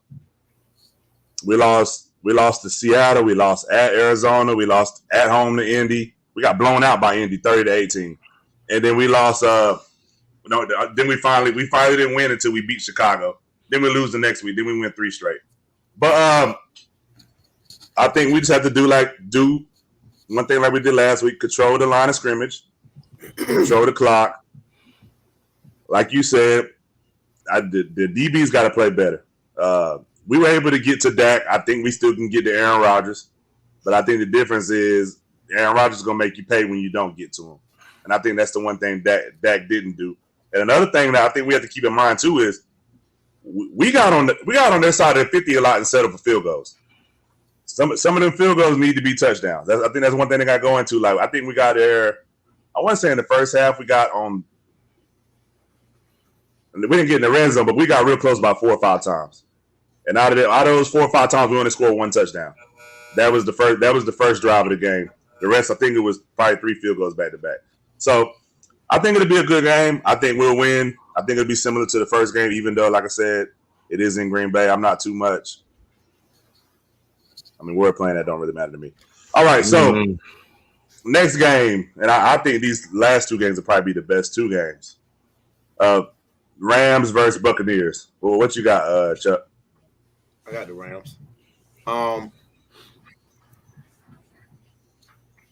We lost to Seattle. We lost at Arizona. We lost at home to Indy. We got blown out by Indy, 30-18, and then we lost. Then we finally didn't win until we beat Chicago. Then we lose the next week. Then we win 3 straight. But I think we just have to do one thing like we did last week: control the line of scrimmage, control the clock. Like you said, the DB's got to play better. we were able to get to Dak. I think we still can get to Aaron Rodgers. But I think the difference is Aaron Rodgers is going to make you pay when you don't get to him. And I think that's the one thing Dak didn't do. And another thing that I think we have to keep in mind, too, is we got on their side of the 50 a lot and settled for field goals. Some of them field goals need to be touchdowns. I think that's one thing they got going to. Like, I think we got there, I want to say in the first half, we got on – we didn't get in the red zone, but we got real close about 4 or 5 times. And out of those 4 or 5 times, we only scored 1 touchdown. That was the first drive of the game. The rest, I think it was probably 3 field goals back to back. So I think it'll be a good game. I think we'll win. I think it'll be similar to the first game, even though, like I said, it is in Green Bay. I'm not too much. I mean, we're playing that don't really matter to me. All right, so next game, and I think these last 2 games will probably be the best 2 games. Rams versus Buccaneers. Well, what you got, Chuck? I got the Rams.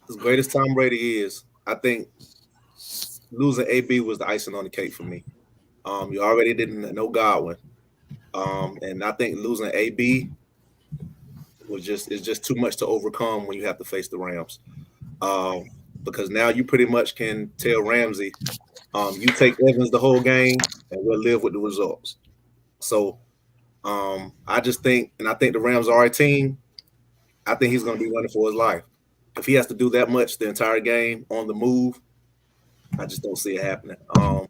As great as Tom Brady is, I think losing AB was the icing on the cake for me. You already didn't know Godwin, and I think losing AB is just too much to overcome when you have to face the Rams. Because now you pretty much can tell Ramsey, you take Evans the whole game, and we'll live with the results. So I just think, and I think the Rams are a team. I think he's going to be running for his life. If he has to do that much the entire game on the move, I just don't see it happening. I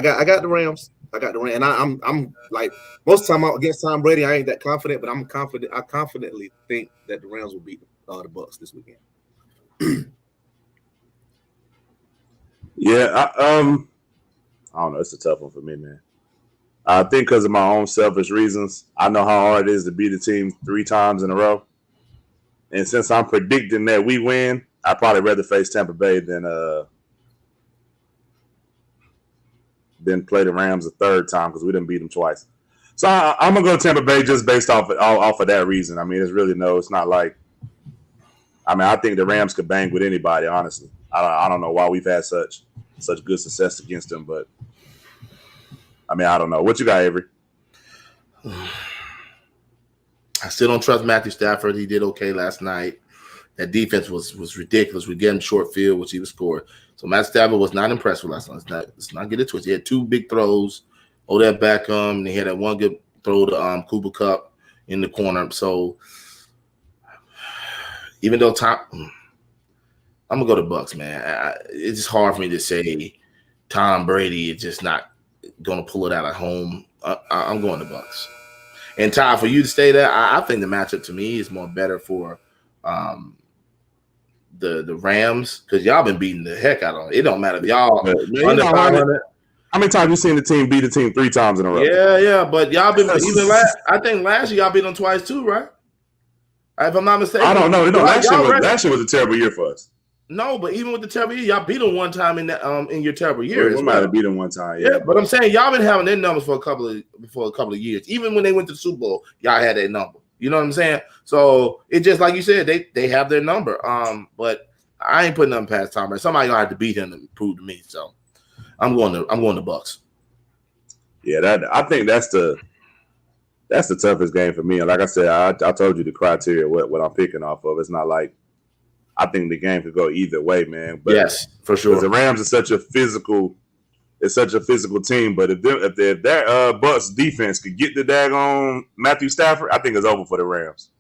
got the Rams. I got the Rams, and I'm like most of the time against Tom Brady, I ain't that confident, but I'm confident. I confidently think that the Rams will beat the Bucs this weekend. Yeah, I don't know. It's a tough one for me, man. I think because of my own selfish reasons, I know how hard it is to beat a team 3 times in a row. And since I'm predicting that we win, I'd probably rather face Tampa Bay than play the Rams a 3rd time because we didn't beat them twice. So I'm going to go Tampa Bay just based off of that reason. I mean, it's not like – I mean, I think the Rams could bang with anybody, honestly. I don't know why we've had such good success against them, but – I mean, I don't know. What you got, Avery? I still don't trust Matthew Stafford. He did okay last night. That defense was ridiculous. We get him short field, which he was scored. So Matt Stafford was not impressed with last night. Let's not get it twisted. He had 2 big throws. Odell Beckham, and he had that one good throw to Cooper Kupp in the corner. So even though I'm gonna go to Bucs, man. It's just hard for me to say Tom Brady is just not going to pull it out at home. I'm going to Bucs. And Ty, for you to stay there, I think the matchup to me is more better for the Rams because y'all been beating the heck out of them. It don't matter if y'all under 500. How many times you seen the team beat a team 3 times in a row? Yeah, but y'all been even last. I think last year y'all beat them twice too, right? If I'm not mistaken. I don't know. Last year was a terrible year for us. No, but even with the terrible year, y'all beat them one time in your terrible year. We might have beat them one time, yeah. But I'm saying y'all been having their numbers for a couple of years. Even when they went to the Super Bowl, y'all had their number. You know what I'm saying? So it's just like you said, they have their number. But I ain't putting nothing past Tom Brady. Somebody gonna have to beat him to prove to me. So I'm going to Bucs. Yeah, I think that's the toughest game for me. And like I said, I told you the criteria what I'm picking off of. It's not like I think the game could go either way, man. But yes, for sure. The Rams are such a physical team. But if their Bucs defense could get the daggone Matthew Stafford, I think it's over for the Rams.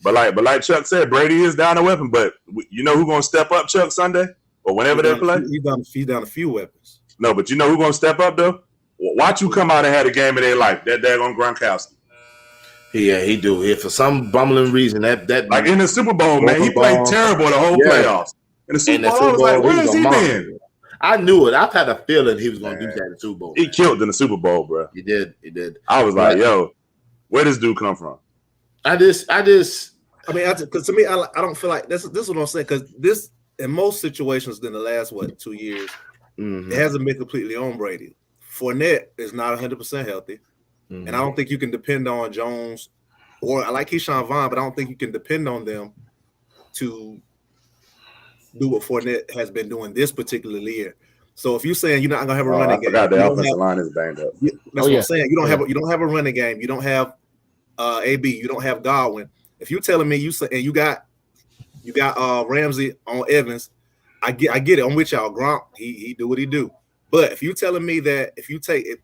But like Chuck said, Brady is down a weapon. But you know who's gonna step up, Chuck, Sunday or whenever they play? He's down a few weapons. No, but you know who's gonna step up though? Watch you come out and have a game of their life. That daggone Gronkowski. Yeah, he do. If for some bumbling reason that like in the Super Bowl, man, he played terrible the whole playoffs. In the Super Bowl, I was like, where has he been? I knew it. I've had a feeling he was going to do that in the Super Bowl. He killed in the Super Bowl, bro. He did. I was like, yo, where does dude come from? I mean, because to me, I don't feel like this is what I'm saying. Because this, in most situations, in the last 2 years, it hasn't been completely on Brady. Fournette is not 100% healthy. And I don't think you can depend on Jones or I like Keyshawn Vaughn, but I don't think you can depend on them to do what Fournette has been doing this particular year. So if you're saying you're not gonna have a running game, I forgot the offensive line is banged up. That's what I'm saying. You don't have a running game. You don't have AB. You don't have Godwin. If you're telling me you got Ramsey on Evans, I get it. I'm with y'all. Gronk, he do what he do. But if you're telling me that if you take it,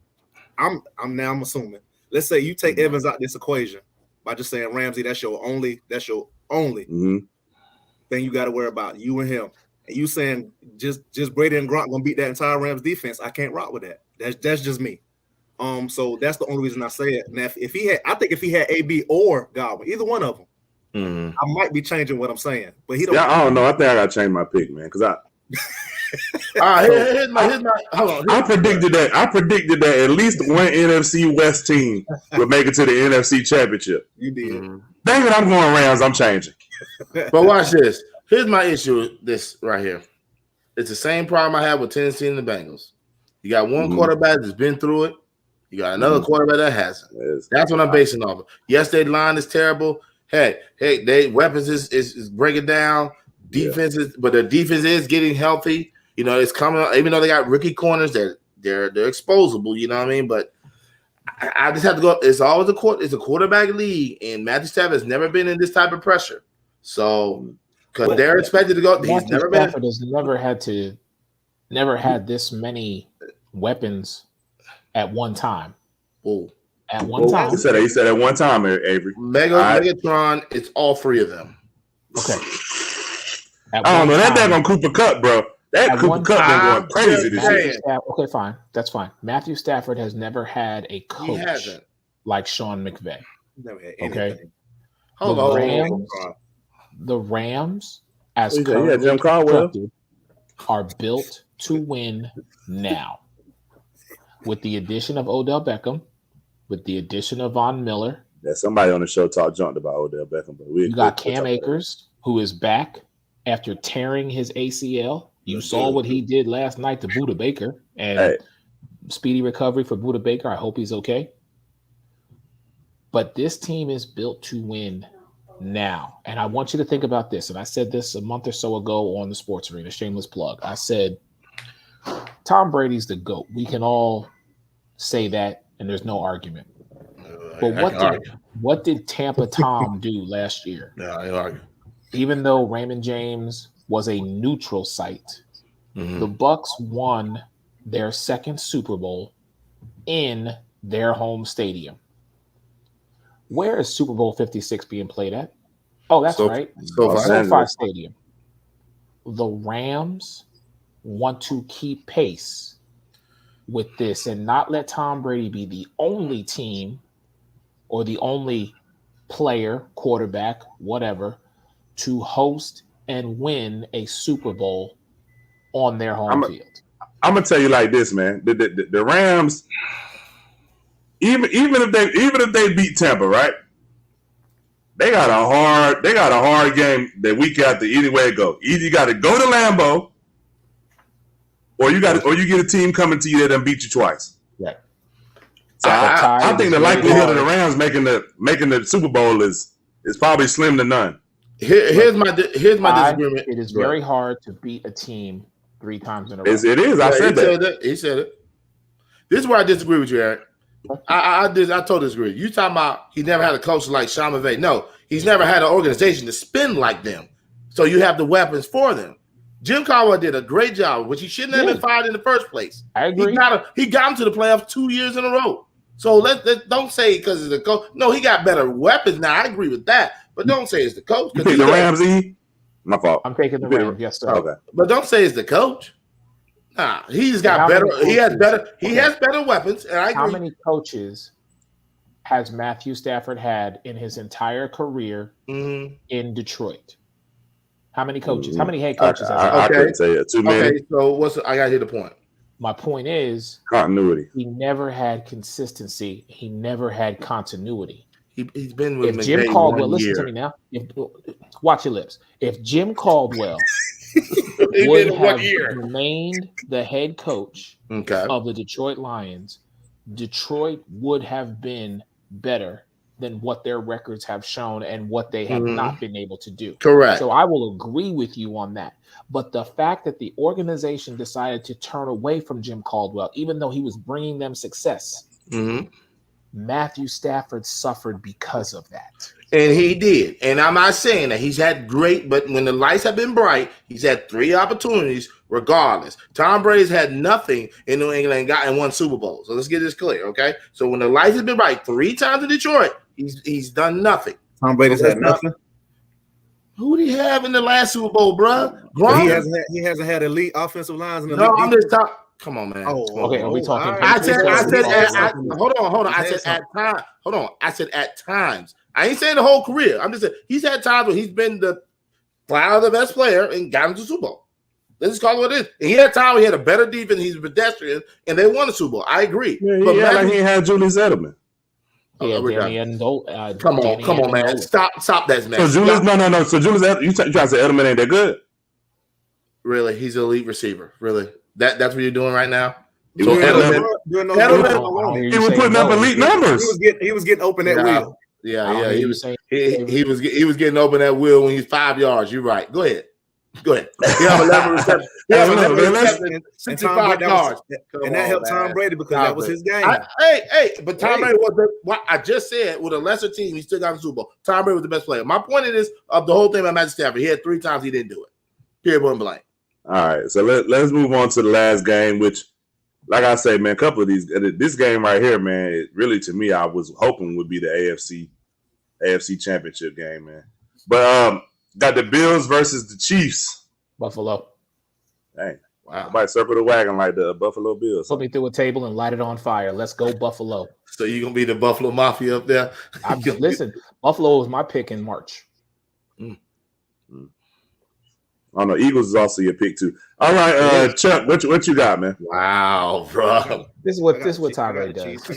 I'm assuming. Let's say you take Evans out this equation by just saying Ramsey, that's your only thing you got to worry about, you and him. And you saying just Brady and Gronk gonna beat that entire Rams defense, I can't rock with that. That's just me. So that's the only reason I say it. Now, if he had AB or Godwin, either one of them, I might be changing what I'm saying. But he don't. Yeah, I don't know. I think I got to change my pick, man, because I. Here's my hold on. I predicted that at least one NFC West team would make it to the NFC Championship. You did. Dang it, I'm going Rams. I'm changing. But watch this. Here's my issue with this right here. It's the same problem I have with Tennessee and the Bengals. You got one quarterback that's been through it. You got another quarterback that hasn't. That's what I'm basing off of. Yes, their line is terrible. Hey, they weapons is breaking down. Defense is, but their defense is getting healthy. You know, it's coming. Even though they got rookie corners, they're exposable. You know what I mean? But I just have to go. It's always it's a quarterback league, and Matthew Stafford has never been in this type of pressure. So, because they're expected to go, he's never been. Stafford has never had this many weapons at one time. Oh, at one time. He said at one time, Avery. Megatron, it's all three of them. Okay. I don't know. That daggone Cooper Kupp, bro. That Cooper Kupp been going crazy this year. Okay, fine. That's fine. Matthew Stafford has never had a coach like Sean McVay. Never had anything. Okay. Hold on. The Rams, as Jim Caldwell, are built to win now. With the addition of Odell Beckham, with the addition of Von Miller. Yeah, somebody on the show jumped about Odell Beckham. But you got Cam Akers, who is back after tearing his ACL. You saw what he did last night to Budda Baker, and speedy recovery for Budda Baker. I hope he's okay. But this team is built to win now. And I want you to think about this. And I said this a month or so ago on the Sports Arena, shameless plug. I said, Tom Brady's the GOAT. We can all say that, and there's no argument. But what did Tampa Tom do last year? Yeah, I argue. Even though Raymond James was a neutral site, the Bucs won their second Super Bowl in their home stadium. Where is Super Bowl 56 being played at? Oh, that's right. SoFi Stadium. The Rams want to keep pace with this and not let Tom Brady be the only team or the only player, quarterback, whatever, to host and win a Super Bowl on their home field. I'm gonna tell you like this, man. The Rams, even if they beat Tampa, right? They got a hard game that week after any way it go. Either you got to go to Lambeau, or you get a team coming to you that done beat you twice. Right. So I think the likelihood of the Rams making the Super Bowl is probably slim to none. Here's my disagreement. It is very hard to beat a team 3 times in a row. It is. I said that. He said it. This is where I disagree with you, Eric. I totally disagree. You talking about he never had a coach like Sean McVay. No, he's never had an organization to spin like them. So you have the weapons for them. Jim Caldwell did a great job, which he shouldn't have been fired in the first place. I agree. He got him to the playoffs 2 years in a row. So let don't say because it's the coach. No, he got better weapons now. I agree with that. But don't say it's the coach. You pick the Rams, My fault. I'm taking the Rams. Yes, sir. Okay. But don't say it's the coach. Nah, he's got better. He has better weapons. And I agree. How many coaches has Matthew Stafford had in his entire career in Detroit? How many coaches? How many head coaches? I couldn't say it. Too many. Okay, so I got to hit the point. My point is continuity. He never had consistency. He never had continuity. He's been with if Jim Caldwell, listen to me now. Watch your lips. If Jim Caldwell would have remained the head coach of the Detroit Lions, Detroit would have been better than what their records have shown and what they have not been able to do. Correct. So I will agree with you on that. But the fact that the organization decided to turn away from Jim Caldwell, even though he was bringing them success, Matthew Stafford suffered because of that. And he did. And I'm not saying that he's had great, but when the lights have been bright, he's had 3 opportunities regardless. Tom Brady's had nothing in New England and won Super Bowl. So let's get this clear, okay? So when the lights have been bright 3 times in Detroit, he's done nothing. Tom Brady's had nothing. Who did he have in the last Super Bowl, bro? He hasn't had elite offensive lines. No, I'm just talking. Come on, man. Okay, are we talking? Hold on. I said at times. Hold on. I said at times. I ain't saying the whole career. I'm just saying he's had times where he's been the best player and got him to the Super Bowl. Let's just call it what it is. And he had time where he had a better defense. He's a pedestrian, and they won the Super Bowl. I agree. Yeah, but like he had Julius Edelman. Yeah, come on, man. Stop that, man. So Julius, no. So Julius, you try to say Edelman ain't that good? Really, he's an elite receiver. Really, that's what you're doing right now. He was putting up elite numbers. He was getting open at will. Yeah. He was getting open at will when he's 5 yards. You're right. Go ahead. He have 11 receptions. He have 11 receptions, 65 yards. And that helped Tom Brady because that was his game. But Tom Brady was what I just said. With a lesser team, he still got the Super Bowl. Tom Brady was the best player. My point is of the whole thing about Matthew Stafford. He had 3 times he didn't do it. Period, point blank. All right, so let's move on to the last game, which, like I say, man, a couple of these. This game right here, man, it really to me, I was hoping would be the AFC Championship game, man. But got the Bills versus the Chiefs. Buffalo. Dang. Wow. Somebody circle the wagon like the Buffalo Bills. Put me through a table and light it on fire. Let's go Buffalo. So you're going to be the Buffalo Mafia up there? Listen, Buffalo was my pick in March. Oh, no, Eagles is also your pick, too. All right, Chuck, what you got, man? Wow, bro. This is what Tyree does.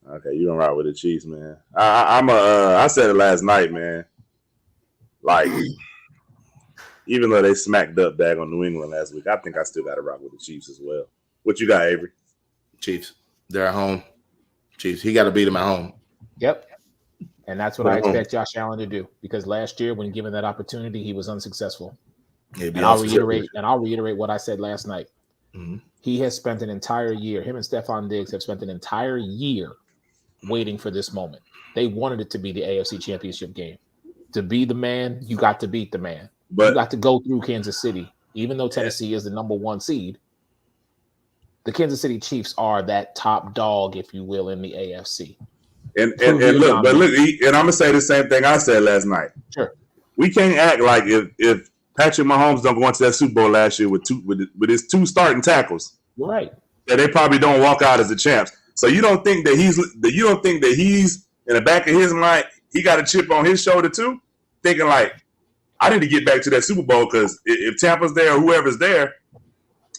Okay, you don't ride with the Chiefs, man. I said it last night, man. Like, even though they smacked up daggone New England last week, I think I still got to rock with the Chiefs as well. What you got, Avery? Chiefs. They're at home. Chiefs. He got to beat them at home. Yep. And that's what I expect Josh Allen to do, because last year, when given that opportunity, he was unsuccessful. And I'll reiterate what I said last night. Mm-hmm. He has spent an entire year. Him and Stephon Diggs have spent an entire year waiting for this moment. They wanted it to be the AFC Championship game. To be the man, you got to beat the man. But you got to go through Kansas City, even though Tennessee is the number 1 seed. The Kansas City Chiefs are that top dog, if you will, in the AFC. And look, and I'm gonna say the same thing I said last night. Sure, we can't act like if Patrick Mahomes don't go into that Super Bowl last year with his 2 starting tackles, right? That they probably don't walk out as the champs. So you don't think that he's in the back of his mind, he got a chip on his shoulder too, thinking like, I need to get back to that Super Bowl because if Tampa's there or whoever's there,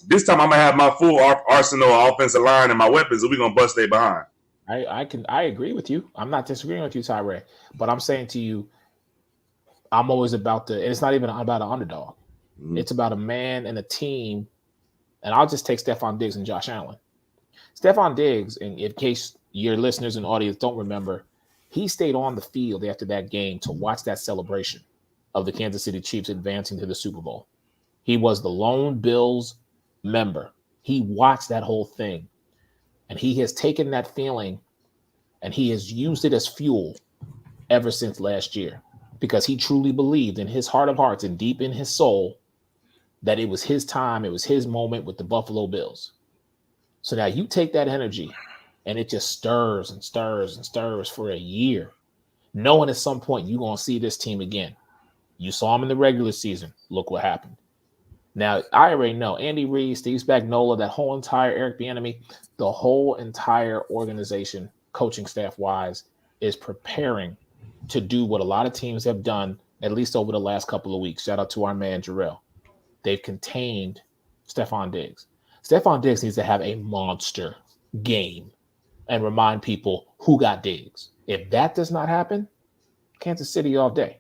this time I'm gonna have my full arsenal of offensive line and my weapons, and we're gonna bust they behind. I agree with you. I'm not disagreeing with you, Tyree. But I'm saying to you, I'm always about and it's not even about an underdog. Mm-hmm. It's about a man and a team. And I'll just take Stephon Diggs and Josh Allen. Stephon Diggs, and in case your listeners and audience don't remember, he stayed on the field after that game to watch that celebration of the Kansas City Chiefs advancing to the Super Bowl. He was the lone Bills member. He watched that whole thing. And he has taken that feeling and he has used it as fuel ever since last year, because he truly believed in his heart of hearts and deep in his soul that it was his time, it was his moment with the Buffalo Bills. So now you take that energy and it just stirs and stirs and stirs for a year, knowing at some point you're going to see this team again. You saw him in the regular season. Look what happened. Now, I already know Andy Reid, Steve Spagnuolo, that whole entire Eric Bieniemy, the whole entire organization, coaching staff-wise, is preparing to do what a lot of teams have done, at least over the last couple of weeks. Shout out to our man, Jarrell. They've contained Stephon Diggs. Stephon Diggs needs to have a monster game and remind people who got Diggs. If that does not happen, Kansas City all day.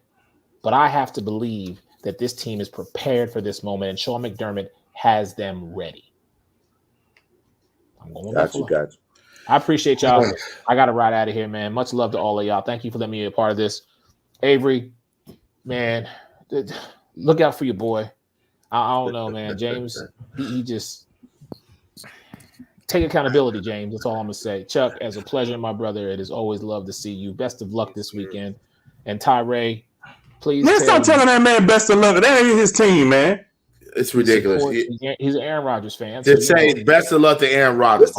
But I have to believe that this team is prepared for this moment, and Sean McDermott has them ready. I'm going Got you. I appreciate y'all. I got to ride out of here, man. Much love to all of y'all. Thank you for letting me be a part of this. Avery, man, look out for your boy. I don't know, man. James, he just take accountability, James. That's all I'm going to say. Chuck, as a pleasure, my brother. It is always love to see you. Best of luck this weekend. And Tyree, please. Man, stop telling that man best of luck. That ain't his team, man. It's ridiculous. He's an Aaron Rodgers fan. Just say best of luck to Aaron Rodgers.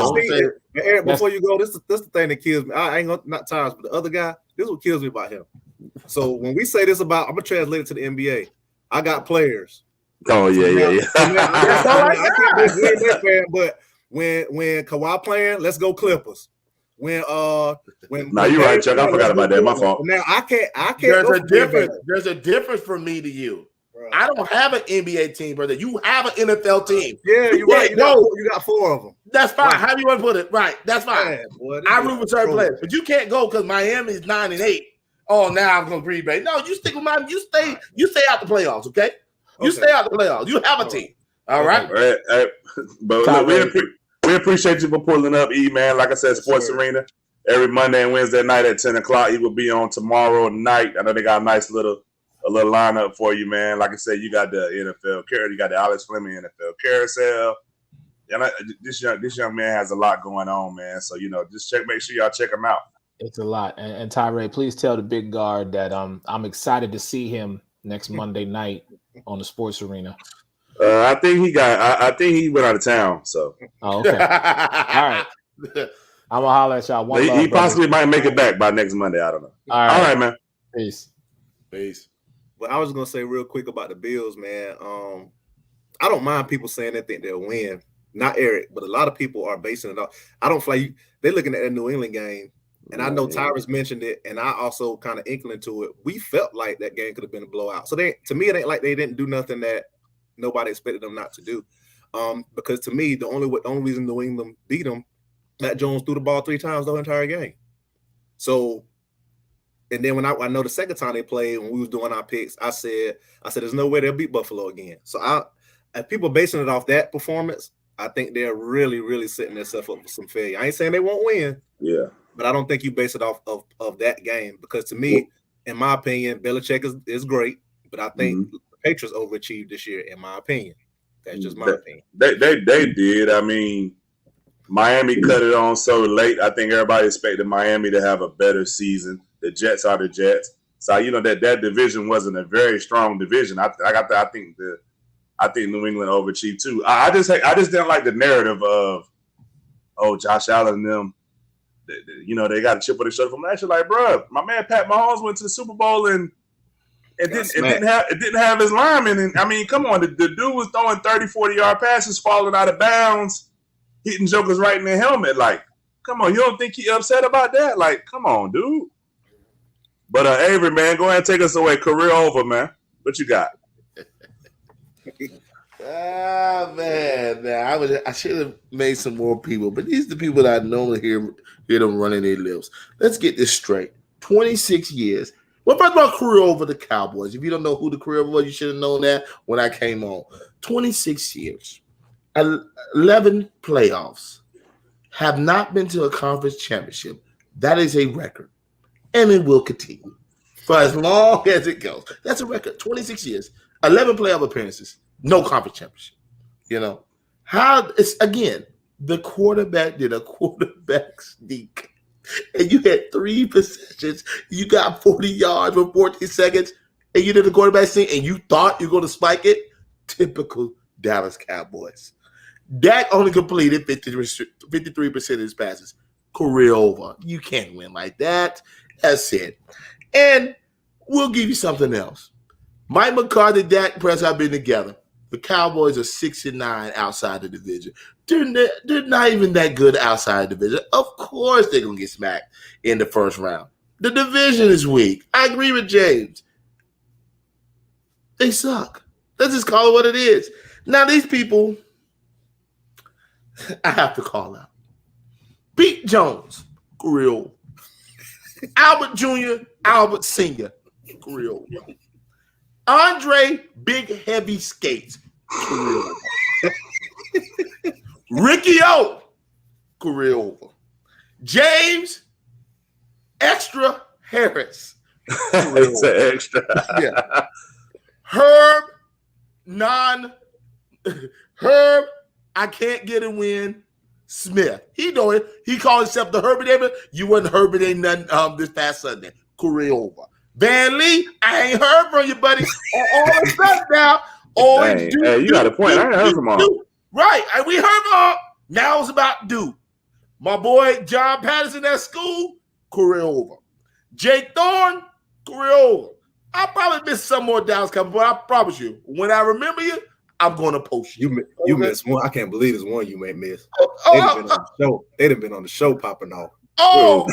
Aaron, before you go, this the thing that kills me. I ain't gonna, not Tyrus, but the other guy. This is what kills me about him. So when we say this about, I'm gonna translate it to the NBA. I got players. Oh yeah. I can't be a Green Bay fan, but when Kawhi playing, let's go Clippers. When no, you're right, Chuck. I forgot about that. My fault. Now I can't. There's a difference. There's a difference from me to you. I don't have an NBA team, brother. You have an NFL team. Yeah, you're right. You got 4 of them. That's fine. Right. How do you want to put it? Right. That's fine. Man, boy, I root for certain players, but you can't go because Miami's 9-8. Oh, now I'm going to Green Bay. No, you stick with Miami. You stay out the playoffs, okay? You stay out the playoffs. You have a team. All right. But look, we appreciate you for pulling up, E, man. Like I said, Sports Arena every Monday and Wednesday night at 10 o'clock. He will be on tomorrow night. I know they got a nice little lineup for you, man. Like I said, you got the NFL you got the Alex Fleming NFL carousel. Yeah, this young man has a lot going on, man. So just make sure y'all check him out. It's a lot. And Tyree, please tell the big guard that I'm excited to see him next Monday night on the Sports Arena. I think he went out of town. So. Oh, okay. All right. I'm gonna holler at y'all. He possibly might make it back by next Monday. I don't know. All right, man. Peace. But I was just gonna say real quick about the Bills, man. I don't mind people saying they think they'll win. Not Eric, but a lot of people are basing it off. I don't feel like they're looking at the New England game, and I know Tyrus mentioned it, and I also kind of inkling to it. We felt like that game could have been a blowout. So to me, it ain't like they didn't do nothing that nobody expected them not to do. Because to me, the only reason New England beat them, Matt Jones threw the ball 3 times the whole entire game. So. And then when I know the second time they played, when we was doing our picks, I said, there's no way they'll beat Buffalo again. So if people basing it off that performance, I think they're really, really setting themselves up for some failure. I ain't saying they won't win. Yeah. But I don't think you base it off of that game. Because to me, in my opinion, Belichick is great. But I think the Patriots overachieved this year, in my opinion. That's just my opinion. They did. I mean, Miami cut it on so late. I think everybody expected Miami to have a better season. The Jets are the Jets, so that division wasn't a very strong division. I think New England overachieved too. I just didn't like the narrative of Josh Allen and them. They got a chip on their shoulder from last year. Like, bro, my man Pat Mahomes went to the Super Bowl and didn't have his linemen. And I mean, come on, the dude was throwing 30, 40-yard passes, falling out of bounds, hitting jokers right in the helmet. Like, come on, you don't think he upset about that? Like, come on, dude. But Avery, man, go ahead and take us away. Career over, man. What you got? Man. I should have made some more people, but these are the people that I normally hear them running their lips. Let's get this straight. 26 years. What about career over the Cowboys? If you don't know who the career over was, you should have known that when I came on. 26 years. 11 playoffs. Have not been to a conference championship. That is a record. And it will continue for as long as it goes. That's a record. 26 years, 11 playoff appearances, no conference championship. How it's again, the quarterback did a quarterback sneak. And you had 3 possessions, you got 40 yards for 14 seconds, and you did a quarterback sneak, and you thought you were going to spike it. Typical Dallas Cowboys. Dak only completed 53% of his passes. Career over. You can't win like that. That's it. And we'll give you something else. Mike McCarthy, Dak Prescott been together. The Cowboys are 6-9 outside the division. They're not even that good outside the division. Of course they're going to get smacked in the first round. The division is weak. I agree with James. They suck. Let's just call it what it is. Now these people, I have to call out. Pete Jones, grill. Albert Jr., Albert Sr., grill. Andre Big Heavy Skates, grill. Ricky O, grill. James Extra Harris. It's an extra. Yeah. Herb, I can't get a win. Smith. He know it. He called himself the Herbie David. You wasn't Herbie David nothing this past Sunday. Career over. Van Lee, I ain't heard from you, buddy. All of a sudden now. Hey, you got a point. I ain't heard from him. Right. We heard from him. Now it's about Duke. My boy John Patterson at school, career over. Jake Thorne, career over. I'll probably miss some more Dallas coming, but I promise you, when I remember you, I'm going to post you. You missed one. I can't believe it's one you may miss. They'd have been on the show popping off. Yeah.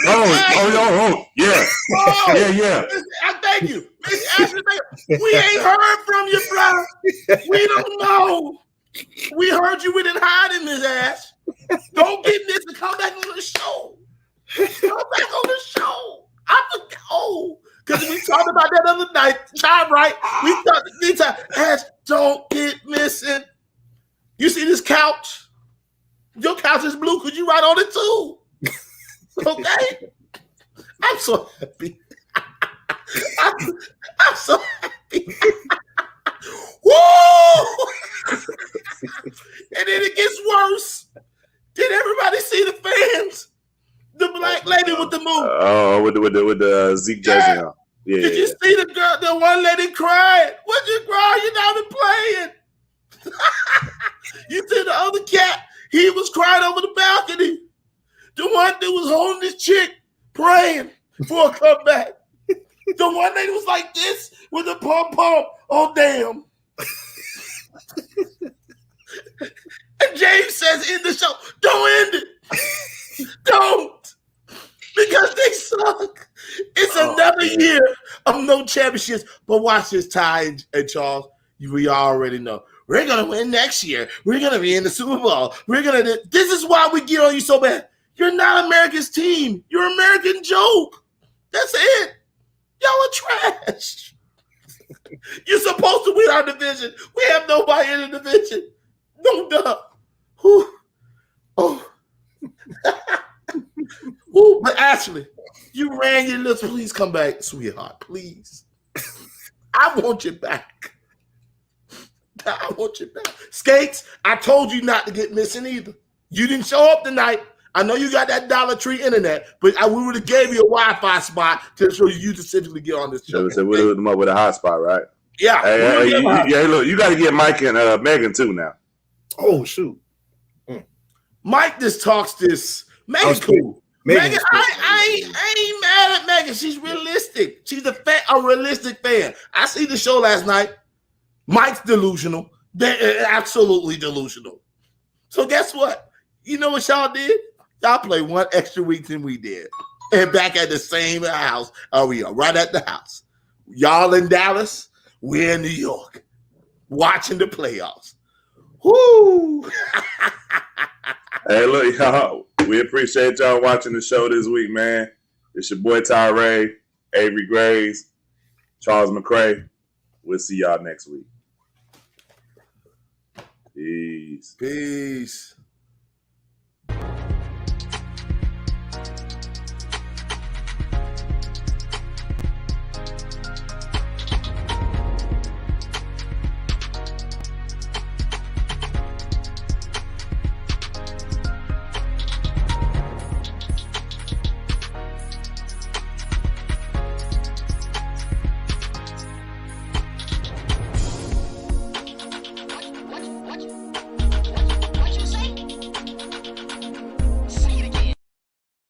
Yeah. I thank you. We ain't heard from you, bro. We don't know. We heard you. We didn't hide in his ass. Don't get this and come back on the show. Come back on the show. Because we talked about that other night. Time right. We talked. Ass don't get missing. You see this couch? Your couch is blue because you write on it too. Okay? I'm so happy. I'm so happy. Woo! And then it gets worse. Did everybody see the fans? The black lady with the move. Oh, with the Zeke jersey on. Yeah. Did you see the one lady crying? What you cry? You're not even playing. You see the other cat? He was crying over the balcony. The one dude was holding this chick, praying for a comeback. The one lady was like this with the pom-pom. Oh, damn. And James says in the show, don't end it. Don't. Because they suck. It's another year of no championships. But watch this, Ty and Charles. We already know. We're going to win next year. We're going to be in the Super Bowl. This is why we get on you so bad. You're not America's team. You're American joke. That's it. Y'all are trash. You're supposed to win our division. We have nobody in the division. No duh. Oh. But Ashley, you ran your lips. Please come back, sweetheart. Please. I want you back. I want you back. Skates, I told you not to get missing either. You didn't show up tonight. I know you got that Dollar Tree internet, but we would have gave you a Wi-Fi spot to show you specifically get on this show. So we hooked them up with a hotspot, right? Yeah. Hey, look, you got to get Mike and Megan too now. Oh, shoot. Mike just talks this. Megan's cool. Megan, I ain't mad at Megan. She's realistic. She's a realistic fan. I see the show last night. Mike's delusional. They're absolutely delusional. So guess what? You know what y'all did? Y'all played one extra week than we did. And back at the same house. Oh, we are right at the house. Y'all in Dallas. We're in New York. Watching the playoffs. Woo! Hey, look, y'all. We appreciate y'all watching the show this week, man. It's your boy Tyree, Avery Graves, Charles McCray. We'll see y'all next week. Peace. Peace.